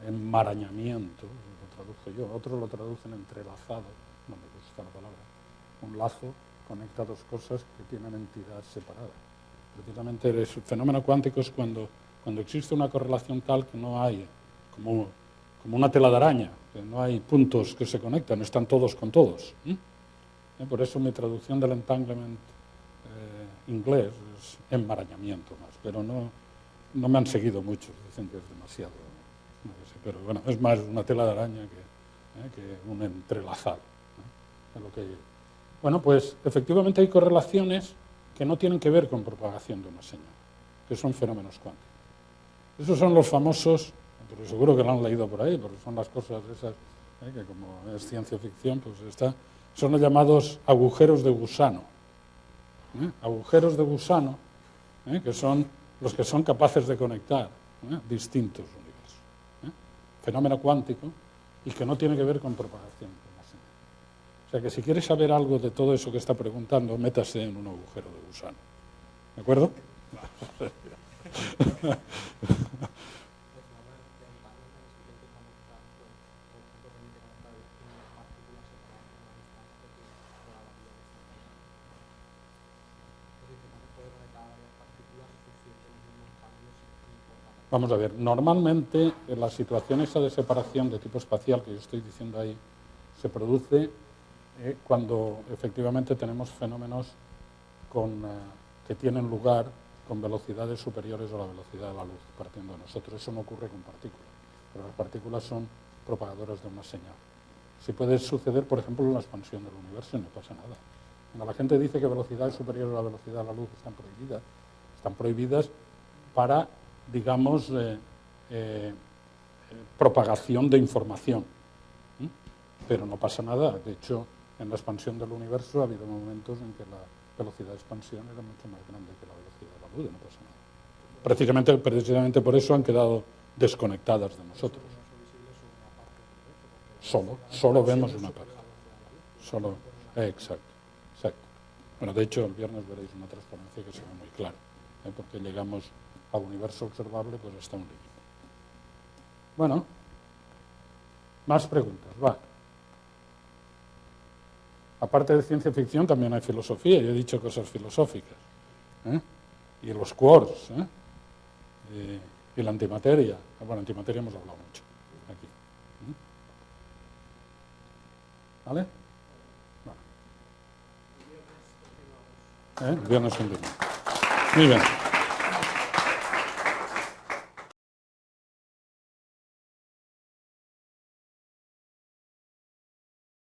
enmarañamiento, lo traduzco yo, otros lo traducen entrelazado, no me gusta la palabra, un lazo conecta dos cosas que tienen entidad separada. Precisamente el fenómeno cuántico es cuando existe una correlación tal que no hay como como una tela de araña, que no hay puntos que se conectan, están todos con todos. Por eso mi traducción del entanglement inglés es enmarañamiento más, pero no me han seguido muchos, dicen que es demasiado, no sé, pero bueno, es más una tela de araña que un entrelazado. Bueno, pues efectivamente hay correlaciones que no tienen que ver con propagación de una señal, que son fenómenos cuánticos. Esos son los famosos, pero seguro que lo han leído por ahí, porque son las cosas esas, que como es ciencia ficción, pues son los llamados agujeros de gusano. Agujeros de gusano, que son los que son capaces de conectar distintos universos. Fenómeno cuántico y que no tiene que ver con propagación de una señal. O sea que si quieres saber algo de todo eso que está preguntando, métase en un agujero de gusano. ¿De acuerdo? Vamos a ver, normalmente la situación esa de separación de tipo espacial que yo estoy diciendo ahí se produce cuando efectivamente tenemos fenómenos que tienen lugar con velocidades superiores a la velocidad de la luz, partiendo de nosotros. Eso no ocurre con partículas, pero las partículas son propagadoras de una señal. Si puede suceder, por ejemplo, en la expansión del universo y no pasa nada. Cuando la gente dice que velocidades superiores a la velocidad de la luz están prohibidas para, digamos, propagación de información. Pero no pasa nada. De hecho, en la expansión del universo ha habido momentos en que la velocidad de expansión era mucho más grande que la velocidad de la luz, no pasa nada. Precisamente por eso han quedado desconectadas de nosotros. Solo vemos una parte. Exacto. Bueno, de hecho, el viernes veréis una transparencia que se ve muy clara, porque llegamos al universo observable pues hasta un límite. Bueno, más preguntas, va. Aparte de ciencia ficción también hay filosofía, yo he dicho cosas filosóficas. Y los quarks, y la antimateria. Bueno, antimateria hemos hablado mucho aquí. ¿Vale? Bueno. El viernes continuamos. Muy bien.